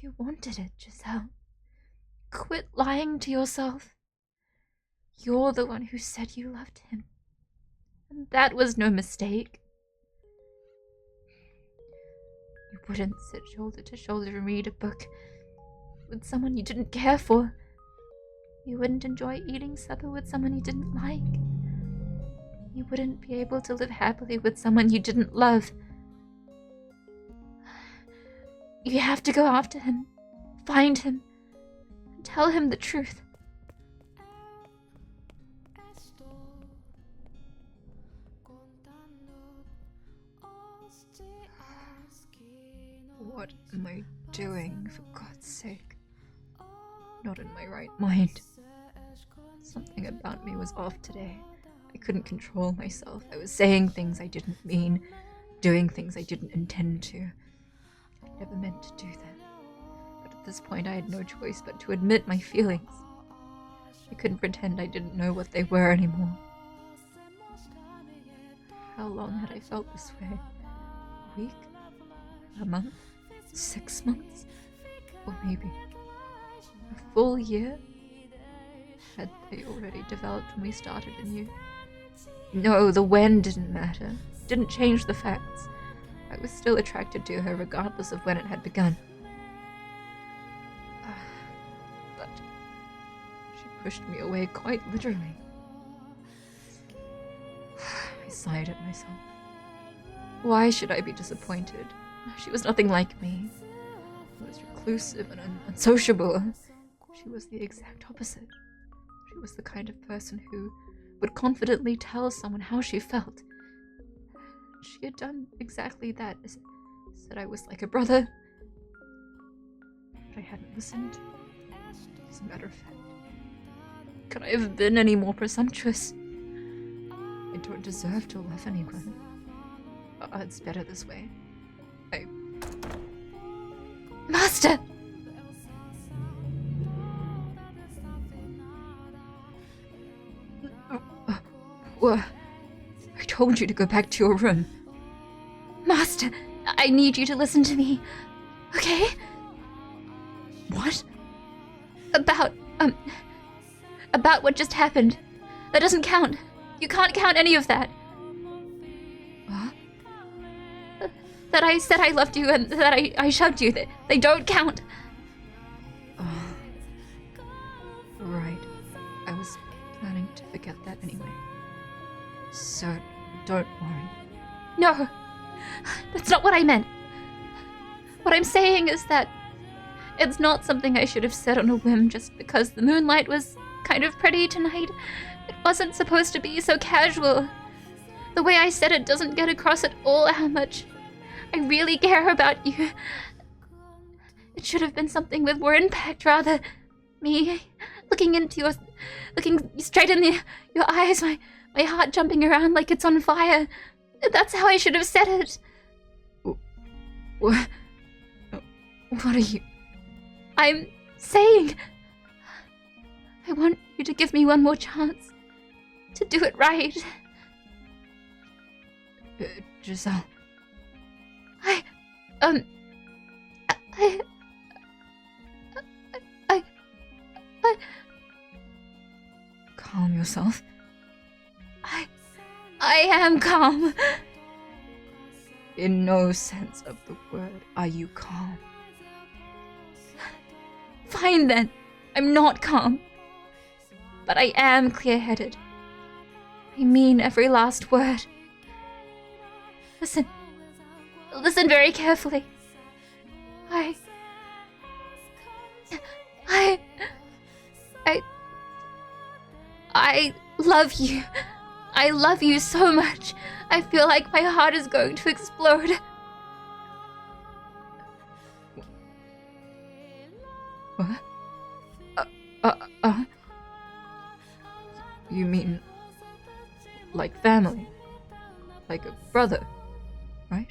You wanted it, Giselle. Quit lying to yourself. You're the one who said you loved him. And that was no mistake. You wouldn't sit shoulder to shoulder and read a book with someone you didn't care for. You wouldn't enjoy eating supper with someone you didn't like. You wouldn't be able to live happily with someone you didn't love. You have to go after him, find him, tell him the truth. What am I doing, for God's sake? Not in my right mind. Something about me was off today. I couldn't control myself. I was saying things I didn't mean, doing things I didn't intend to. I never meant to do that. But at this point I had no choice but to admit my feelings. I couldn't pretend I didn't know what they were anymore. How long had I felt this way? A week? A month? 6 months? Or maybe a full year? Had they already developed when we started anew? No, the when didn't matter. Didn't change the facts. I was still attracted to her regardless of when it had begun. But she pushed me away quite literally. I sighed at myself. Why should I be disappointed? She was nothing like me. She was reclusive and unsociable. She was the exact opposite. She was the kind of person who would confidently tell someone how she felt. She had done exactly that, said I was like a brother. But I hadn't listened. As a matter of fact, could I have been any more presumptuous? I don't deserve to love anyone. It's better this way. Master! What? I told you to go back to your room. Master, I need you to listen to me, okay? What? About what just happened. That doesn't count. You can't count any of that. What? That I said I loved you and that I shoved you. They don't count. Right. I was planning to forget that anyway. So, don't worry. No, that's not what I meant. What I'm saying is that it's not something I should have said on a whim just because the moonlight was kind of pretty tonight. It wasn't supposed to be so casual. The way I said it doesn't get across at all how much I really care about you. It should have been something with more impact, rather. Me looking straight in your eyes, my heart jumping around like it's on fire. That's how I should have said it. What are you... I'm saying... I want you to give me one more chance to do it right. Giselle. Calm yourself. I am calm. In no sense of the word are you calm. Fine then. I'm not calm. But I am clear-headed. I mean every last word. Listen very carefully. I love you. I love you so much. I feel like my heart is going to explode. What? You mean... like family? Like a brother, right?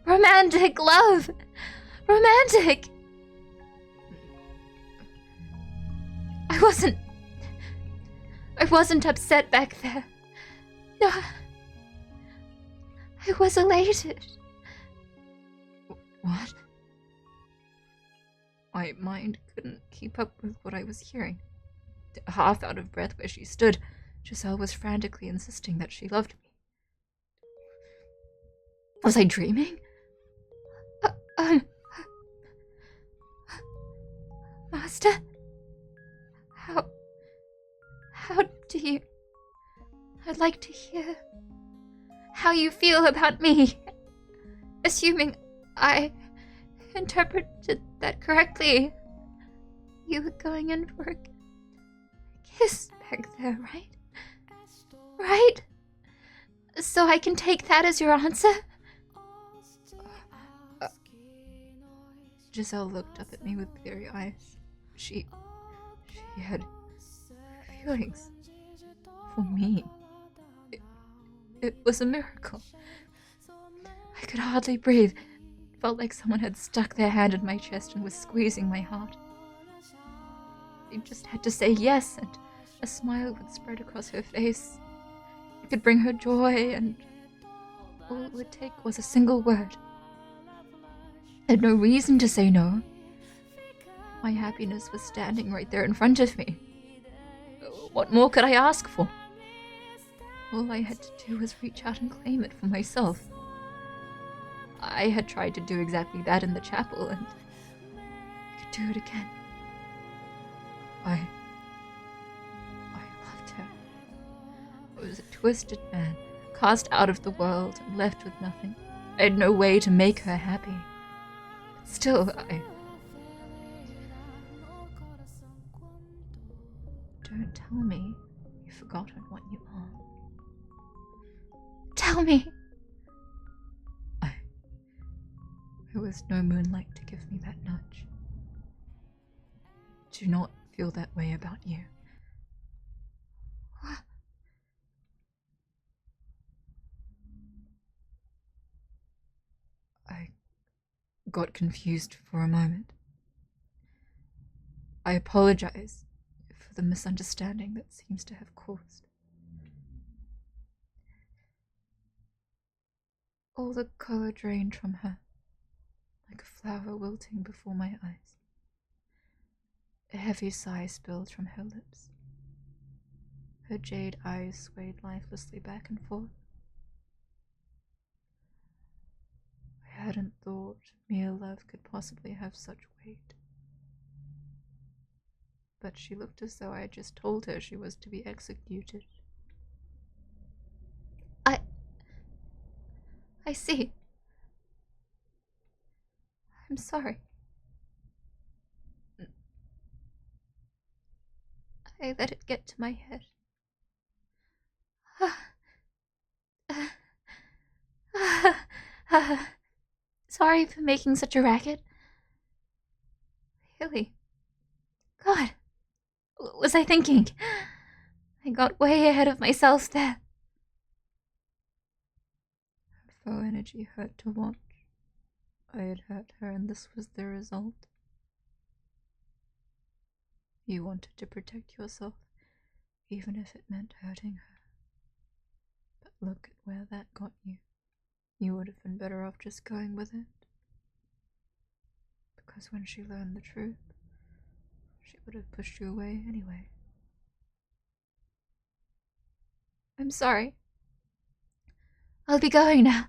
Romantic love! Romantic! I wasn't upset back there. No. I was elated. What? My mind couldn't keep up with what I was hearing. Half out of breath where she stood, Giselle was frantically insisting that she loved me. Was I dreaming? Master? How do you... I'd like to hear how you feel about me. Assuming I interpreted that correctly. You were going in for a kiss back there, right? Right? So I can take that as your answer? Giselle looked up at me with bleary eyes. She had feelings for me. It was a miracle. I could hardly breathe. It felt like someone had stuck their hand in my chest and was squeezing my heart. I just had to say yes, and a smile would spread across her face. It could bring her joy, and all it would take was a single word. I had no reason to say no. My happiness was standing right there in front of me. What more could I ask for? All I had to do was reach out and claim it for myself. I had tried to do exactly that in the chapel, and I could do it again. I loved her. I was a twisted man, cast out of the world and left with nothing. I had no way to make her happy. But still, Don't tell me you've forgotten what you are. Tell me! There was no moonlight to give me that nudge. Do not feel that way about you. What? I got confused for a moment. I apologize for the misunderstanding that seems to have caused. All the color drained from her, like a flower wilting before my eyes. A heavy sigh spilled from her lips. Her jade eyes swayed lifelessly back and forth. I hadn't thought mere love could possibly have such weight. But she looked as though I had just told her she was to be executed. I see. I'm sorry. I let it get to my head. Sorry for making such a racket. Really? God, what was I thinking? I got way ahead of myself there. Her faux energy hurt to watch. I had hurt her, and this was the result. You wanted to protect yourself, even if it meant hurting her. But look at where that got you. You would have been better off just going with it. Because when she learned the truth, she would have pushed you away anyway. I'm sorry. I'll be going now.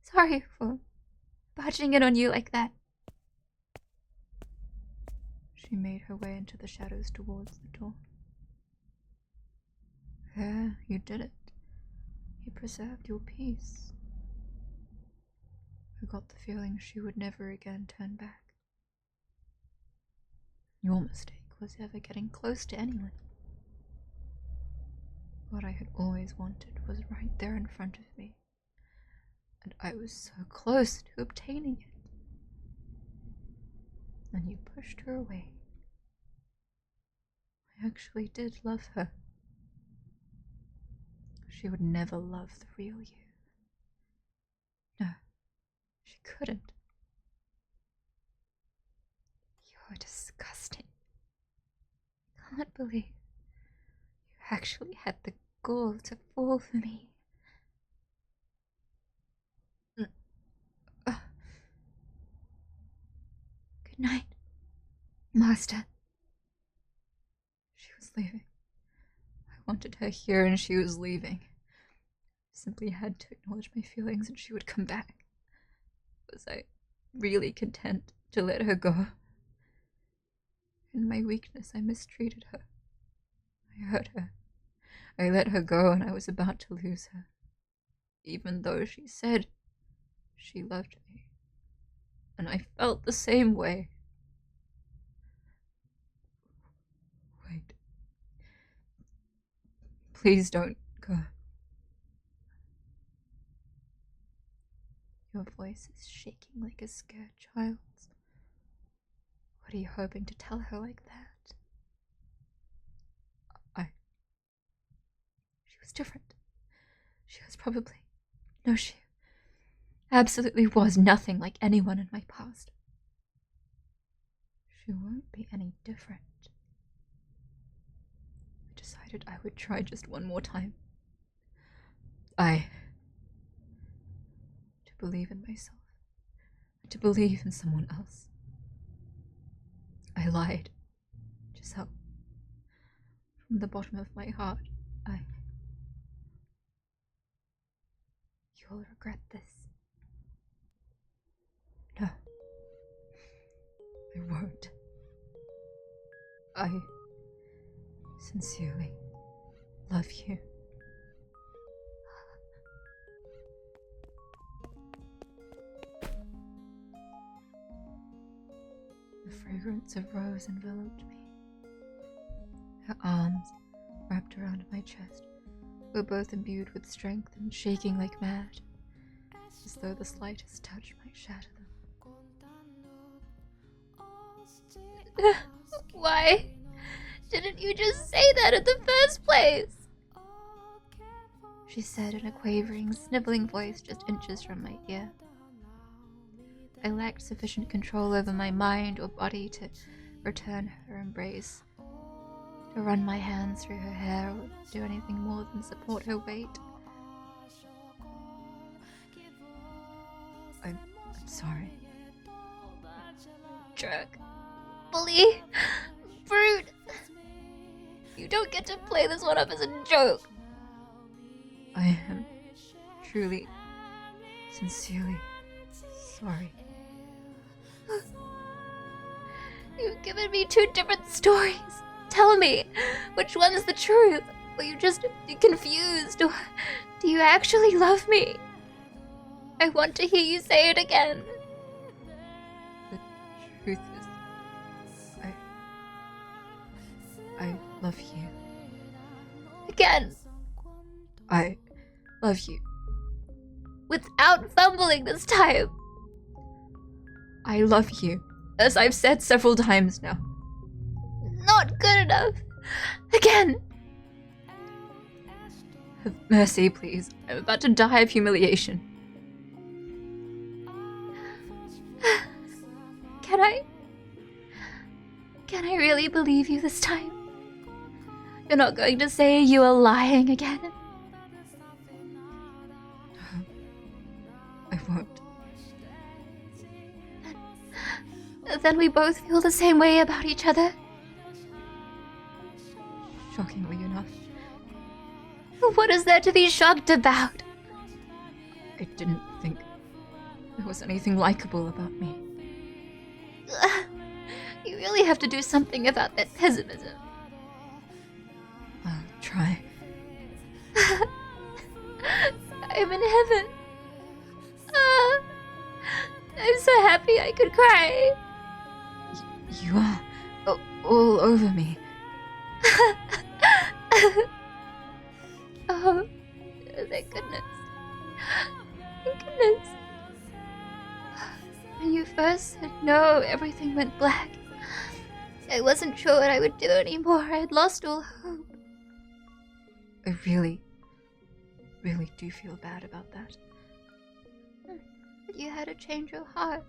Sorry for barging in on you like that. She made her way into the shadows towards the door. There, you did it. You preserved your peace. I got the feeling she would never again turn back. Your mistake was ever getting close to anyone. What I had always wanted was right there in front of me, and I was so close to obtaining it. And you pushed her away. I actually did love her. She would never love the real you. No, she couldn't. You're disgusting. I can't believe you actually had the gall to fall for me. Good night, Master. She was leaving. I wanted her here and she was leaving. I simply had to acknowledge my feelings and she would come back. Was I really content to let her go? In my weakness, I mistreated her. I hurt her. I let her go and I was about to lose her. Even though she said she loved me. And I felt the same way. Please don't go. Your voice is shaking like a scared child's. What are you hoping to tell her like that? She was different. She was probably... No, she absolutely was nothing like anyone in my past. She won't be any different. I decided I would try just one more time. To believe in myself. To believe in someone else. I lied. Giselle. From the bottom of my heart, You'll regret this. No. I won't. I sincerely love you. The fragrance of rose enveloped me. Her arms, wrapped around my chest, were both imbued with strength and shaking like mad, as though the slightest touch might shatter them. Why didn't you just say that in the first place? She said in a quavering, sniveling voice just inches from my ear. I lacked sufficient control over my mind or body to return her embrace, to run my hands through her hair or do anything more than support her weight. I'm sorry. Jerk. Bully. Brute. You don't get to play this one up as a joke. I am truly, sincerely sorry. You've given me two different stories. Tell me, which one's the truth? Were you just confused, or do you actually love me? I want to hear you say it again. The truth is, I love you. Again. I love you. Without fumbling this time. I love you, as I've said several times now. Not good enough. Again. Have mercy, please. I'm about to die of humiliation. Can I really believe you this time? You're not going to say you are lying again? I won't. Then we both feel the same way about each other. Shockingly enough. What is there to be shocked about? I didn't think there was anything likable about me. You really have to do something about that pessimism. I'll try. I'm in heaven. I'm so happy I could cry. You are all over me. Oh, thank goodness. Thank goodness. When you first said no, everything went black. I wasn't sure what I would do anymore. I had lost all hope. I really do feel bad about that. But you had to change your heart.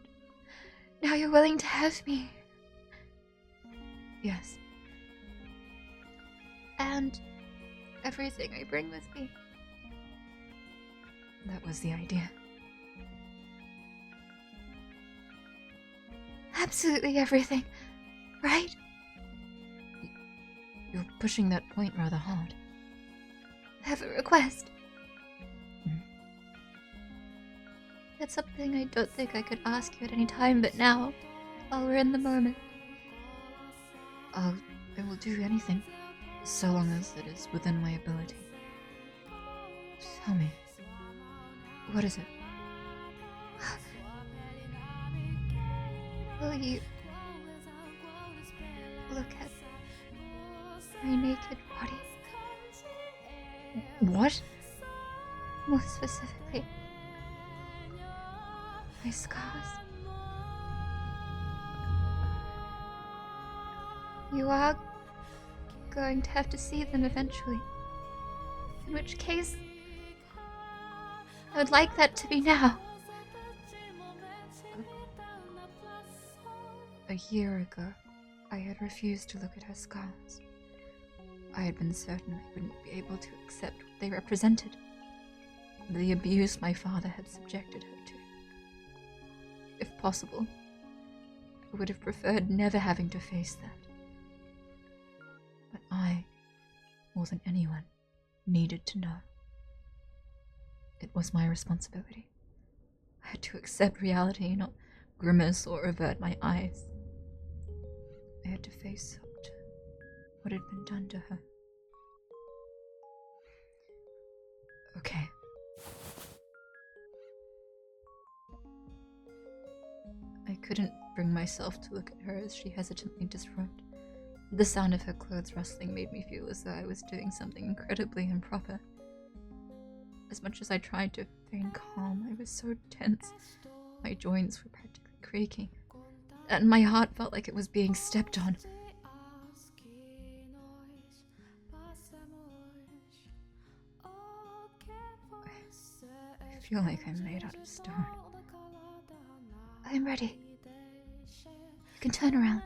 Now you're willing to have me. Yes. And everything I bring with me. That was the idea. Absolutely everything, right? You're pushing that point rather hard. I have a request. It's something I don't think I could ask you at any time, but now, while we're in the moment. I will do anything, so long as it is within my ability. Tell me, what is it? Will you look at my naked body What? More specifically, my scars. You are going to have to see them eventually. In which case, I would like that to be now. A year ago, I had refused to look at her scars. I had been certain I wouldn't be able to accept what they represented. The abuse my father had subjected her to. If possible, I would have preferred never having to face that. But I, more than anyone, needed to know. It was my responsibility. I had to accept reality, not grimace or avert my eyes. I had to face up to what had been done to her. Okay. I couldn't bring myself to look at her as she hesitantly disrobed. The sound of her clothes rustling made me feel as though I was doing something incredibly improper. As much as I tried to feign calm, I was so tense. My joints were practically creaking, and my heart felt like it was being stepped on. I feel like I'm made out of stone. I'm ready. You can turn around.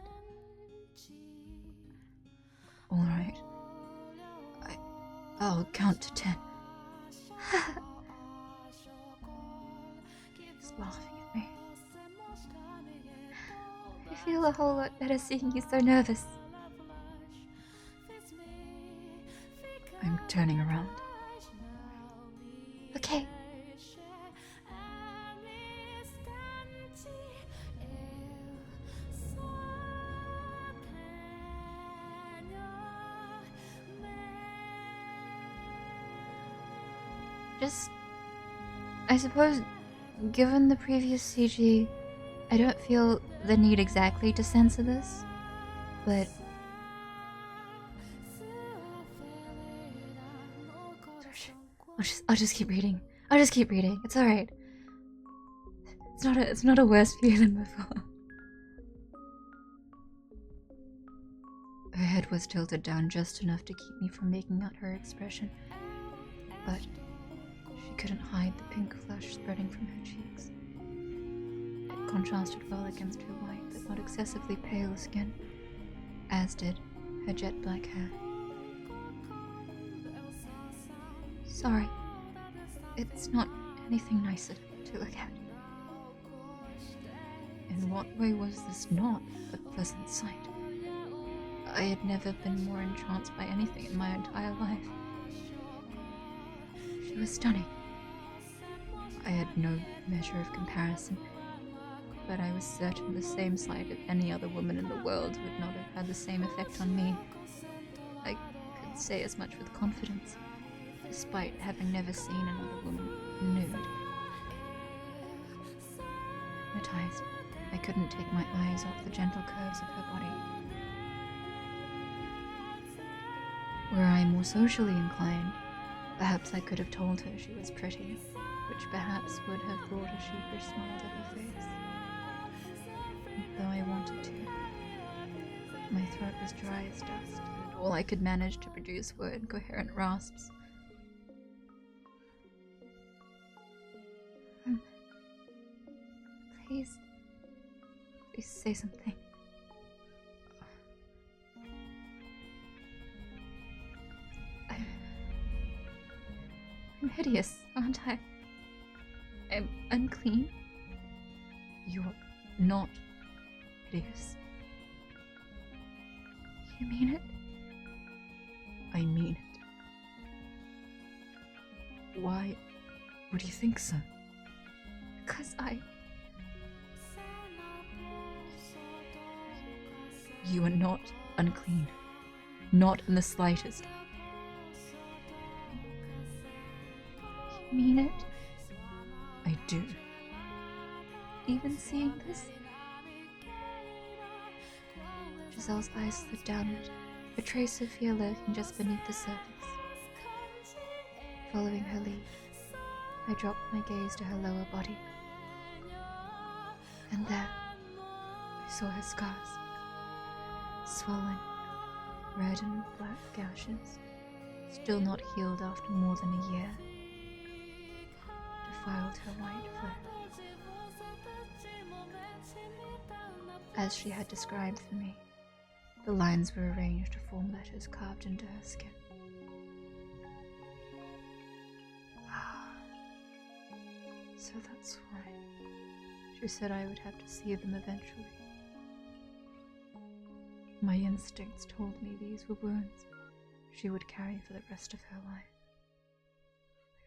All right. I'll count to 10. He's laughing at me. I feel a whole lot better seeing you so nervous. I'm turning around. Okay. I suppose, given the previous CG, I don't feel the need exactly to censor this, but I'll just keep reading. It's alright. It's not a worse view than before. Her head was tilted down just enough to keep me from making out her expression, but she couldn't hide the pink flush spreading from her cheeks. It contrasted well against her white but not excessively pale skin, as did her jet black hair. Sorry. It's not anything nicer to look at. In what way was this not a pleasant sight? I had never been more entranced by anything in my entire life. She was stunning. I had no measure of comparison, but I was certain the same sight of any other woman in the world would not have had the same effect on me. I could say as much with confidence, despite having never seen another woman nude. Hypnotized, I couldn't take my eyes off the gentle curves of her body. Were I more socially inclined, perhaps I could have told her she was pretty, which perhaps would have brought a sheepish smile to her face. Though I wanted to. My throat was dry as dust, and all I could manage to produce were incoherent rasps. Please say something. I'm hideous, aren't I? I'm unclean. You're not hideous. You mean it? I mean it. Why would you think so? Because You are not unclean. Not in the slightest. You mean it? I do. Even seeing this? Giselle's eyes slid downward, a trace of fear lurking just beneath the surface. Following her lead, I dropped my gaze to her lower body. And there, I saw her scars. Swollen, red and black gashes, still not healed after more than a year, defiled her white flesh. As she had described for me, the lines were arranged to form letters carved into her skin. So that's why she said I would have to see them eventually. My instincts told me these were wounds she would carry for the rest of her life.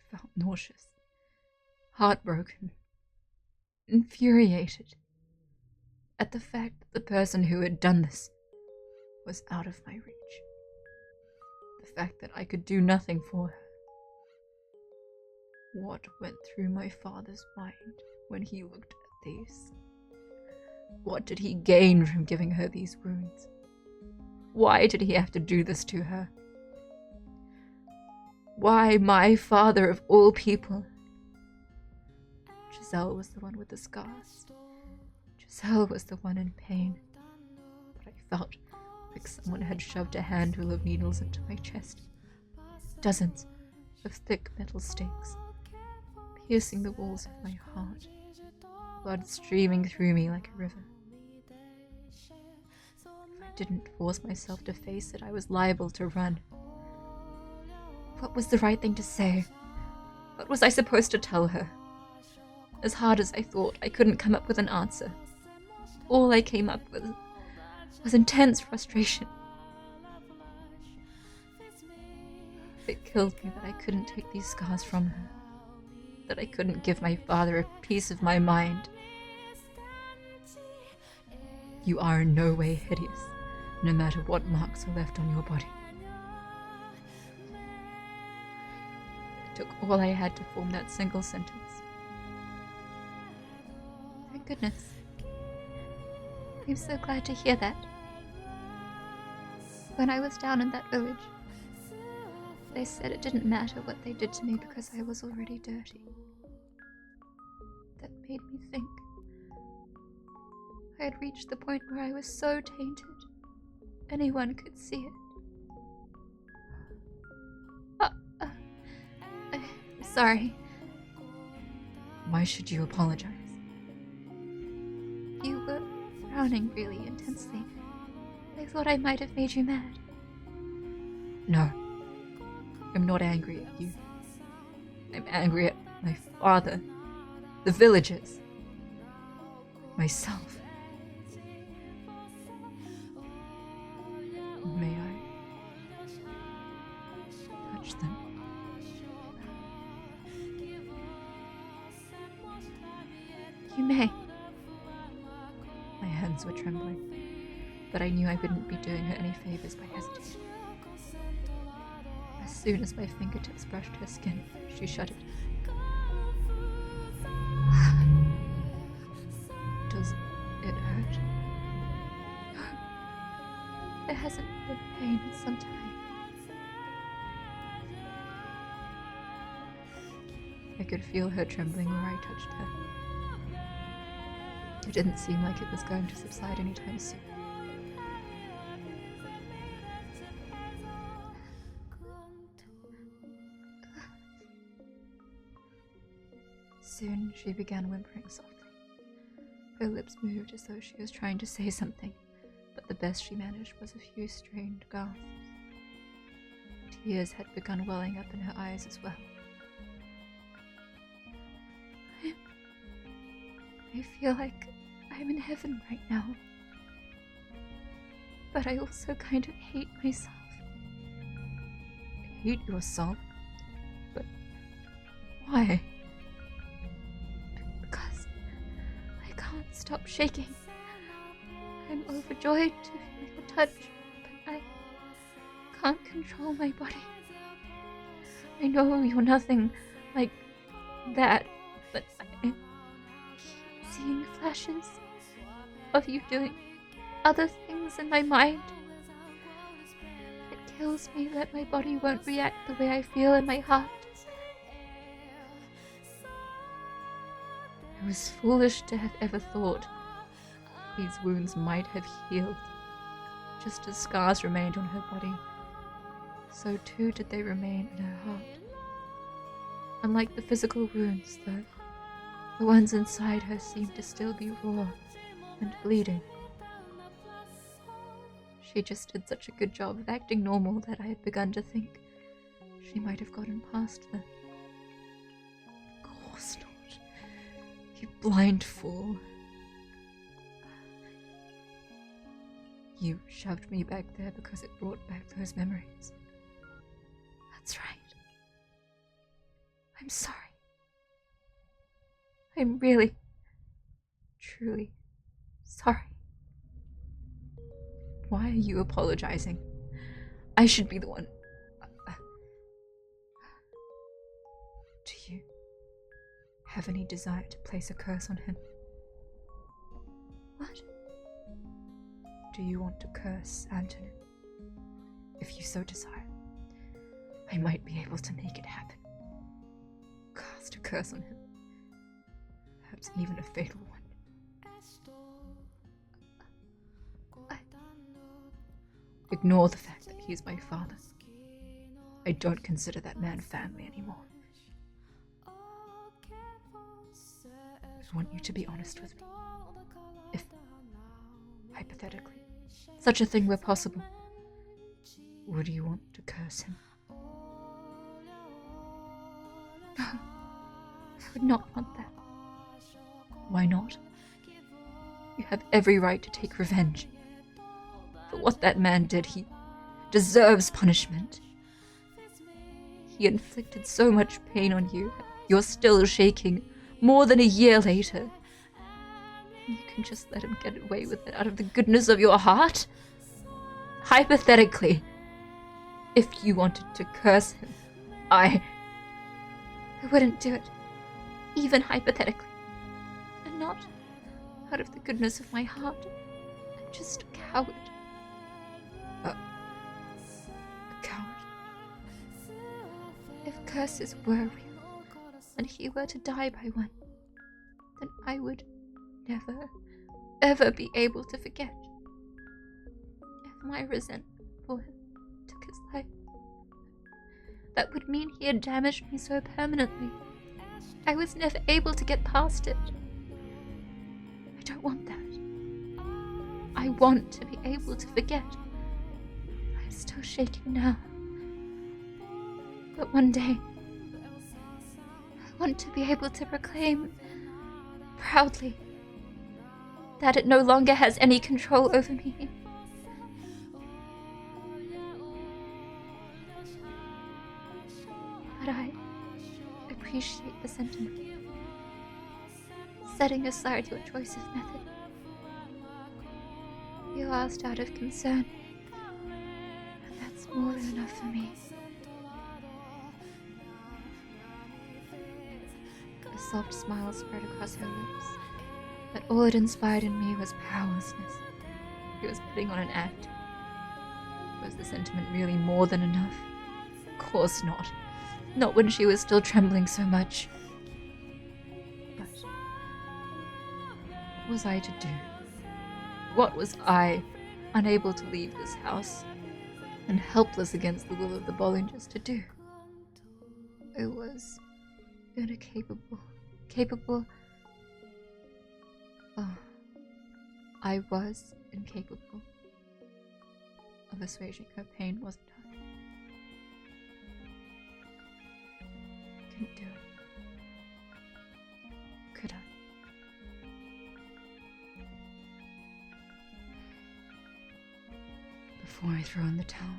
I felt nauseous, heartbroken, infuriated at the fact that the person who had done this was out of my reach. The fact that I could do nothing for her. What went through my father's mind when he looked at these? What did he gain from giving her these wounds? Why did he have to do this to her? Why my father of all people? Giselle was the one with the scars. Giselle was the one in pain. But I felt like someone had shoved a handful of needles into my chest. Dozens of thick metal stakes, piercing the walls of my heart, blood streaming through me like a river. If I didn't force myself to face it, I was liable to run. What was the right thing to say? What was I supposed to tell her? As hard as I thought, I couldn't come up with an answer. All I came up with was intense frustration. It killed me that I couldn't take these scars from her, that I couldn't give my father a piece of my mind. You are in no way hideous, no matter what marks are left on your body. It took all I had to form that single sentence. Thank goodness. I'm so glad to hear that. When I was down in that village, they said it didn't matter what they did to me because I was already dirty. That made me think. I had reached the point where I was so tainted, anyone could see it. I'm sorry. Why should you apologize? You were frowning really intensely. I thought I might have made you mad. No. I'm not angry at you. I'm angry at my father, the villagers, myself. May I touch them? You may. My hands were trembling, but I knew I wouldn't be doing her any favors by hesitating. As soon as my fingertips brushed her skin, she shuddered. Does it hurt? There hasn't been pain in some time. I could feel her trembling where I touched her. It didn't seem like it was going to subside anytime soon. Soon she began whimpering softly. Her lips moved as though she was trying to say something, but the best she managed was a few strained gasps. Tears had begun welling up in her eyes as well. I feel like I'm in heaven right now. But I also kind of hate myself. Hate yourself? But why? Because I can't stop shaking. I'm overjoyed to feel your touch, but I can't control my body. I know you're nothing like that, but I keep seeing flashes of you doing other things in my mind. It kills me that my body won't react the way I feel in my heart. I was foolish to have ever thought these wounds might have healed. Just as scars remained on her body, so too did they remain in her heart. Unlike the physical wounds, though, the ones inside her seemed to still be raw and bleeding. She just did such a good job of acting normal that I had begun to think she might have gotten past them. Of course not. You blind fool. You shoved me back there because it brought back those memories. That's right. I'm sorry. I'm really, truly sorry. Why are you apologizing? I should be the one. Do you have any desire to place a curse on him? What? Do you want to curse Antonin? If you so desire, I might be able to make it happen. Cast a curse on him. Perhaps even a fatal one. Ignore the fact that he is my father. I don't consider that man family anymore. I want you to be honest with me. If, hypothetically, such a thing were possible, would you want to curse him? No, I would not want that. Why not? You have every right to take revenge. For what that man did, he deserves punishment. He inflicted so much pain on you, you're still shaking more than a year later. You can just let him get away with it out of the goodness of your heart? Hypothetically, if you wanted to curse him, I wouldn't do it, even hypothetically. And not out of the goodness of my heart. I'm just a coward. A coward? If curses were real, and he were to die by one, then I would never, ever be able to forget. If my resentment for him took his life, that would mean he had damaged me so permanently. I was never able to get past it. I don't want that. I want to be able to forget. I'm still shaking now. But one day, I want to be able to proclaim proudly that it no longer has any control over me. But I appreciate the sentiment. Setting aside your choice of method, you asked out of concern, and that's more than enough for me. A soft smile spread across her lips, but all it inspired in me was powerlessness. He was putting on an act. Was the sentiment really more than enough? Of course not. Not when she was still trembling so much. But what was I to do? What was I, unable to leave this house, and helpless against the will of the Bollingers, to do? I was incapable. I was incapable of assuaging her pain, wasn't I? Couldn't do it. Could I? Before I throw in the towel,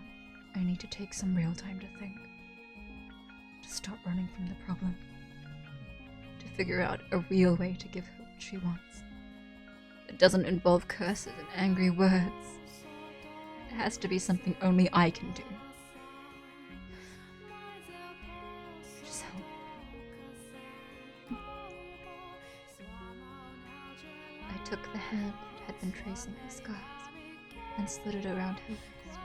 I need to take some real time to think. To stop running from the problem. To figure out a real way to give her what she wants. It doesn't involve curses and angry words. It has to be something only I can do. Giselle. I took the hand that had been tracing her scars and slid it around her waist.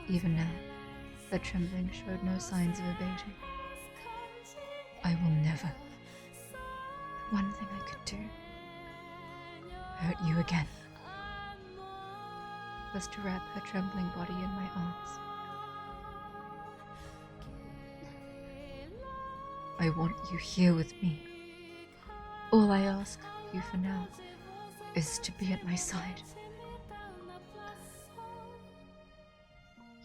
Even now, her trembling showed no signs of abating. I will never one thing I could do, hurt you again, was to wrap her trembling body in my arms. I want you here with me. All I ask of you for now is to be at my side.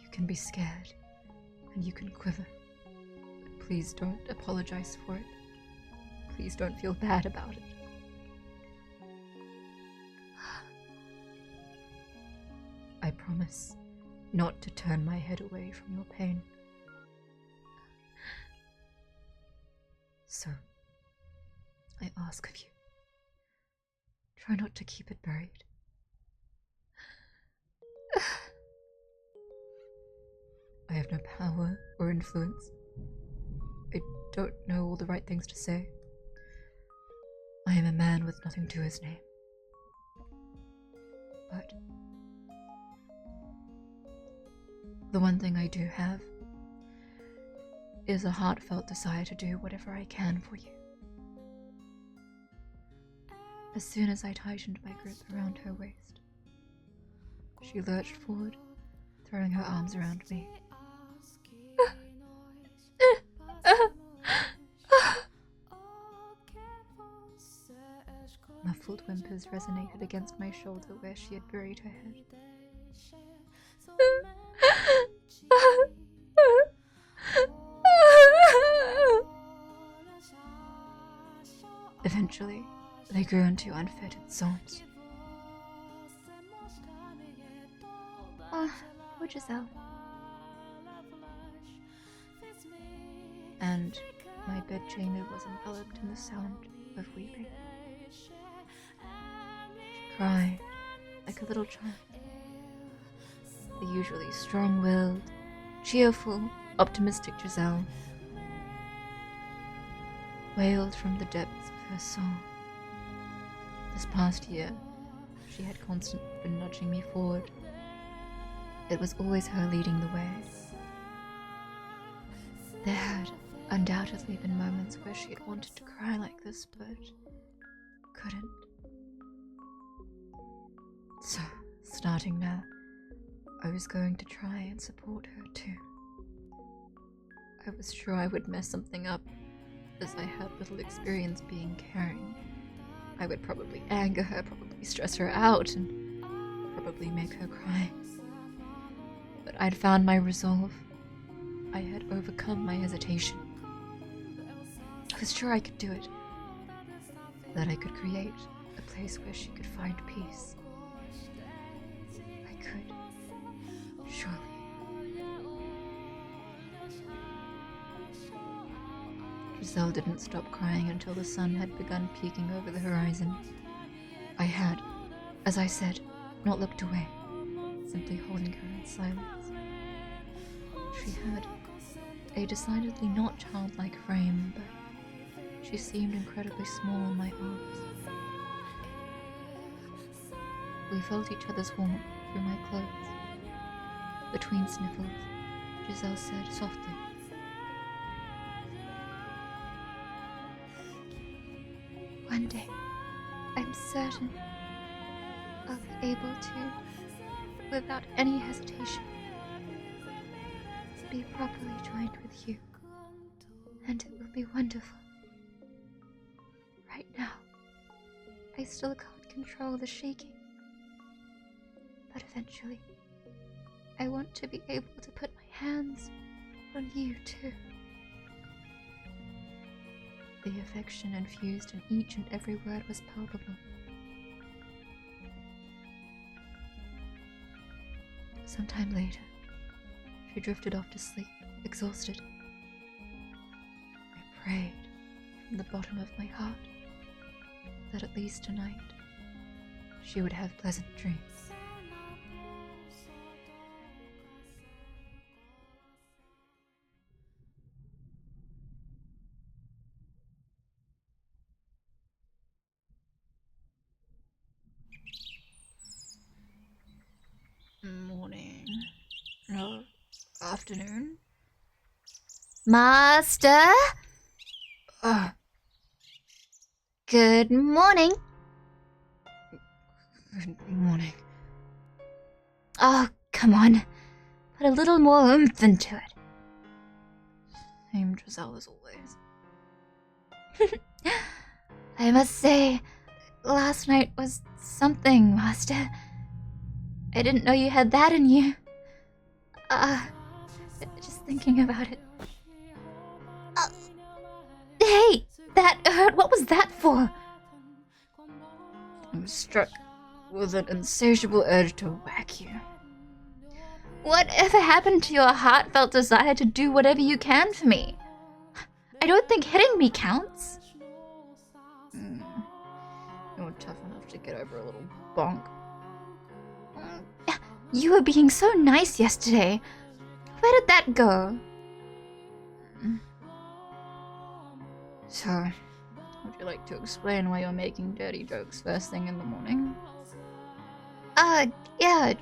You can be scared, and you can quiver, but please don't apologize for it. Please don't feel bad about it. I promise not to turn my head away from your pain. So, I ask of you, try not to keep it buried. I have no power or influence. I don't know all the right things to say. I am a man with nothing to his name. But the one thing I do have is a heartfelt desire to do whatever I can for you. As soon as I tightened my grip around her waist, she lurched forward, throwing her arms around me. Muffled whimpers resonated against my shoulder where she had buried her head. Eventually, they grew into unfettered sobs. Oh, poor Giselle. And my bedchamber was enveloped in the sound of weeping. She cried like a little child. The usually strong-willed, cheerful, optimistic Giselle wailed from the depths of her soul. This past year, she had constantly been nudging me forward. It was always her leading the way. There had undoubtedly been moments where she had wanted to cry like this, but couldn't. So, starting now, I was going to try and support her too. I was sure I would mess something up, as I had little experience being caring. I would probably anger her, probably stress her out, and probably make her cry. But I'd found my resolve. I had overcome my hesitation. I was sure I could do it. That I could create a place where she could find peace. I could. Surely. Giselle didn't stop crying until the sun had begun peeking over the horizon. I had, as I said, not looked away, simply holding her in silence. She had a decidedly not childlike frame, but she seemed incredibly small in my arms. We felt each other's warmth through my clothes. Between sniffles, Giselle said softly, One day, I'm certain I'll be able to, without any hesitation, be properly joined with you, and it will be wonderful. Right now, I still can't control the shaking, but eventually, I want to be able to put my hands on you too. The affection infused in each and every word was palpable. Sometime later, she drifted off to sleep, exhausted. I prayed from the bottom of my heart that at least tonight she would have pleasant dreams. Morning. No, afternoon. Master? Good morning. Good morning. Oh, come on. Put a little more oomph into it. Same Giselle as always. I must say, last night was something, Master. I didn't know you had that in you. Just thinking about it. Hey, that hurt. What was that for? I was struck with an insatiable urge to whack you. Whatever happened to your heartfelt desire to do whatever you can for me? I don't think hitting me counts. You're tough enough to get over a little bonk. You were being so nice yesterday. Where did that go? So, would you like to explain why you're making dirty jokes first thing in the morning? Yeah,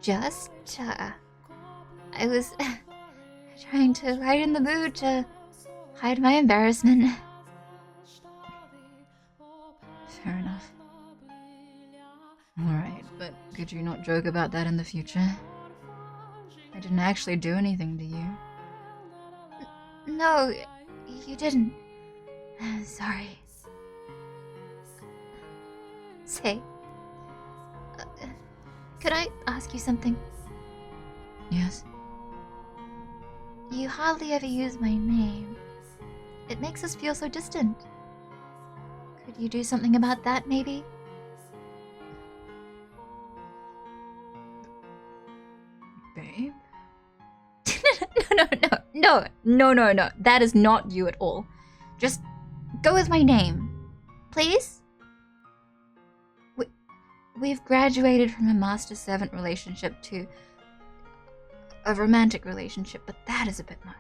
just, I was trying to lighten the mood to hide my embarrassment. Fair enough. Alright, but could you not joke about that in the future? I didn't actually do anything to you. No, you didn't. Sorry. Say, could I ask you something? Yes? You hardly ever use my name. It makes us feel so distant. Could you do something about that, maybe? Babe? No. That is not you at all. Just go with my name. Please? We've graduated from a master-servant relationship to a romantic relationship, but that is a bit much.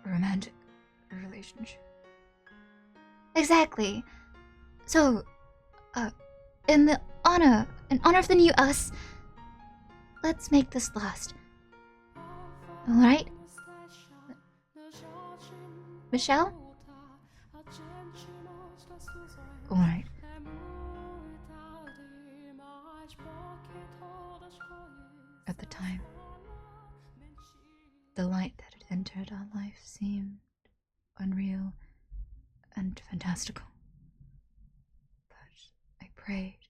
Romantic relationship. Exactly. So, in honor of the new us, let's make this last. Alright? Michelle? Alright. At the time, the light that had entered our life seemed unreal and fantastical. But I prayed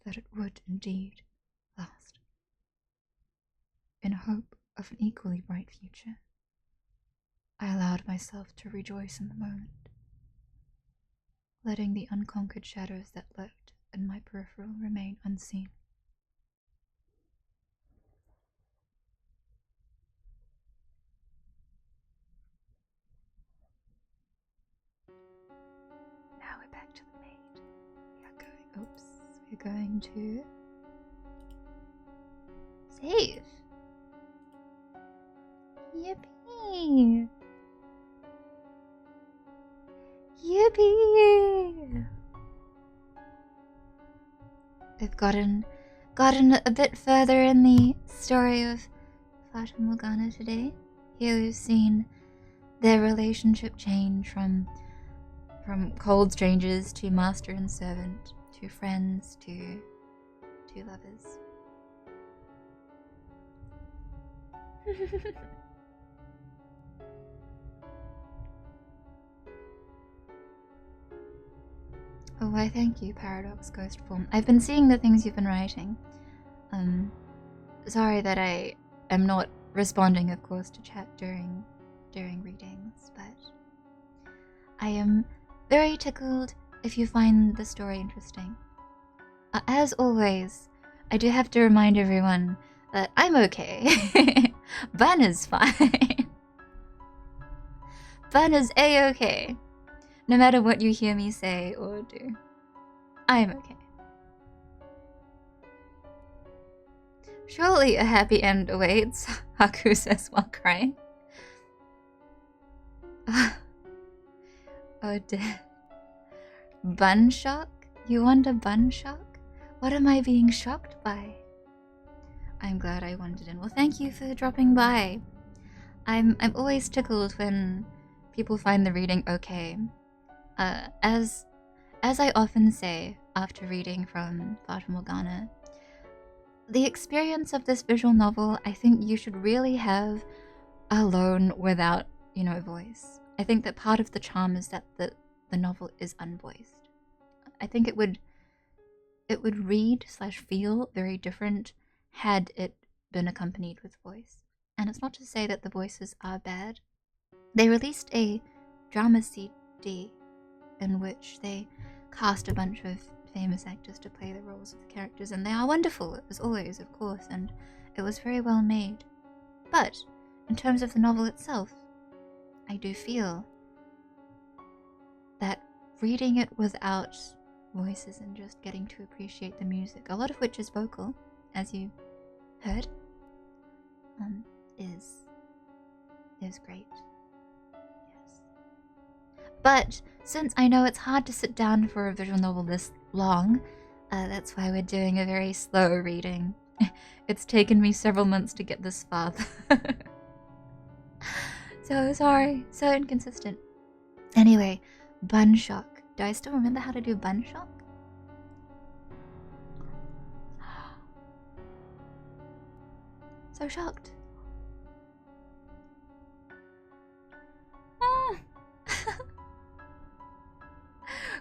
that it would indeed last. In hope of an equally bright future, I allowed myself to rejoice in the moment, letting the unconquered shadows that lurked in my peripheral remain unseen. Now we're back to the maid. We're going to Save. Yippee. Yippee. We've gotten a bit further in the story of Fata Morgana today. Here we've seen their relationship change from cold strangers to master and servant, to friends to lovers. Oh, why thank you, Paradox Ghost Form. I've been seeing the things you've been writing. Sorry that I am not responding, of course, to chat during readings, but I am very tickled if you find the story interesting. As always, I do have to remind everyone that I'm okay. Bun is fine. Bun is A-okay. No matter what you hear me say or do, I'm okay. Surely a happy end awaits, Haku says while crying. Oh dear. Bun shock? You want a bun shock? What am I being shocked by? I'm glad I wandered in. Well, thank you for dropping by. I'm always tickled when people find the reading okay. As I often say after reading from Fata Morgana, the experience of this visual novel, I think you should really have alone without, voice. I think that part of the charm is that the novel is unvoiced. I think it would read/feel very different had it been accompanied with voice. And it's not to say that the voices are bad. They released a drama CD in which they cast a bunch of famous actors to play the roles of the characters, and they are wonderful, as always, of course, and it was very well made. But in terms of the novel itself, I do feel that reading it without voices and just getting to appreciate the music, a lot of which is vocal, as you heard, is great. Yes. But since I know it's hard to sit down for a visual novel this long, that's why we're doing a very slow reading. It's taken me several months to get this far. So sorry, so inconsistent. Anyway, bun shock. Do I still remember how to do bun shock? So shocked.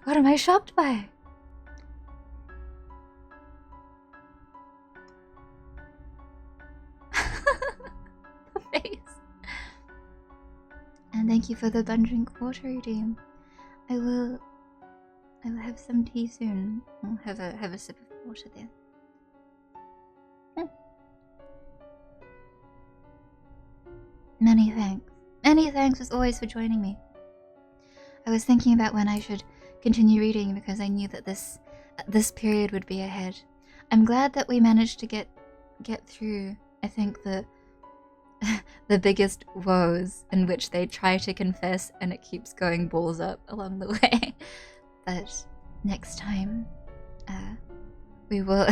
What am I shocked by? The face. And thank you for the bun drink water redeem. I will have some tea soon. I'll have a sip of water there. Many thanks. Many thanks as always for joining me. I was thinking about when I should continue reading because I knew that this period would be ahead. I'm glad that we managed to get through, I think, the biggest woes in which they try to confess and it keeps going balls up along the way. But next time, we will...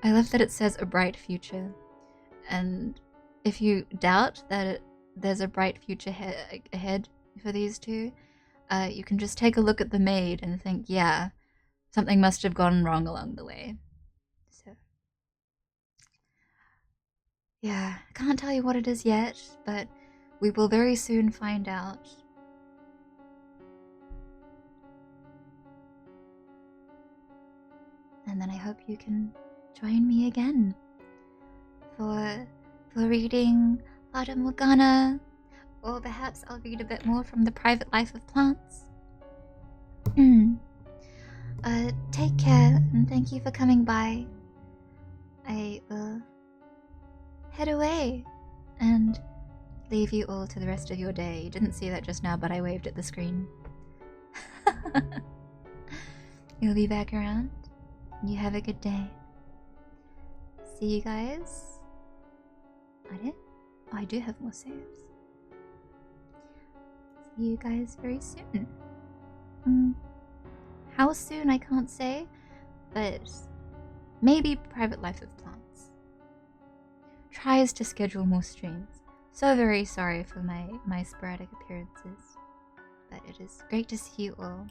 I love that it says a bright future. And if you doubt that there's a bright future ahead for these two, you can just take a look at the maid and think, yeah, something must have gone wrong along the way. So, yeah, I can't tell you what it is yet, but we will very soon find out. And then I hope you can join me again for reading Fata Morgana, or perhaps I'll read a bit more from The Private Life of Plants. Take care, and thank you for coming by. I will head away and leave you all to the rest of your day. You didn't see that just now, but I waved at the screen. You'll be back around. You have a good day. See you guys. I do have more saves. See you guys very soon. How soon I can't say, but maybe Private Life of Plants. Tries to schedule more streams. So very sorry for my sporadic appearances, but it is great to see you all.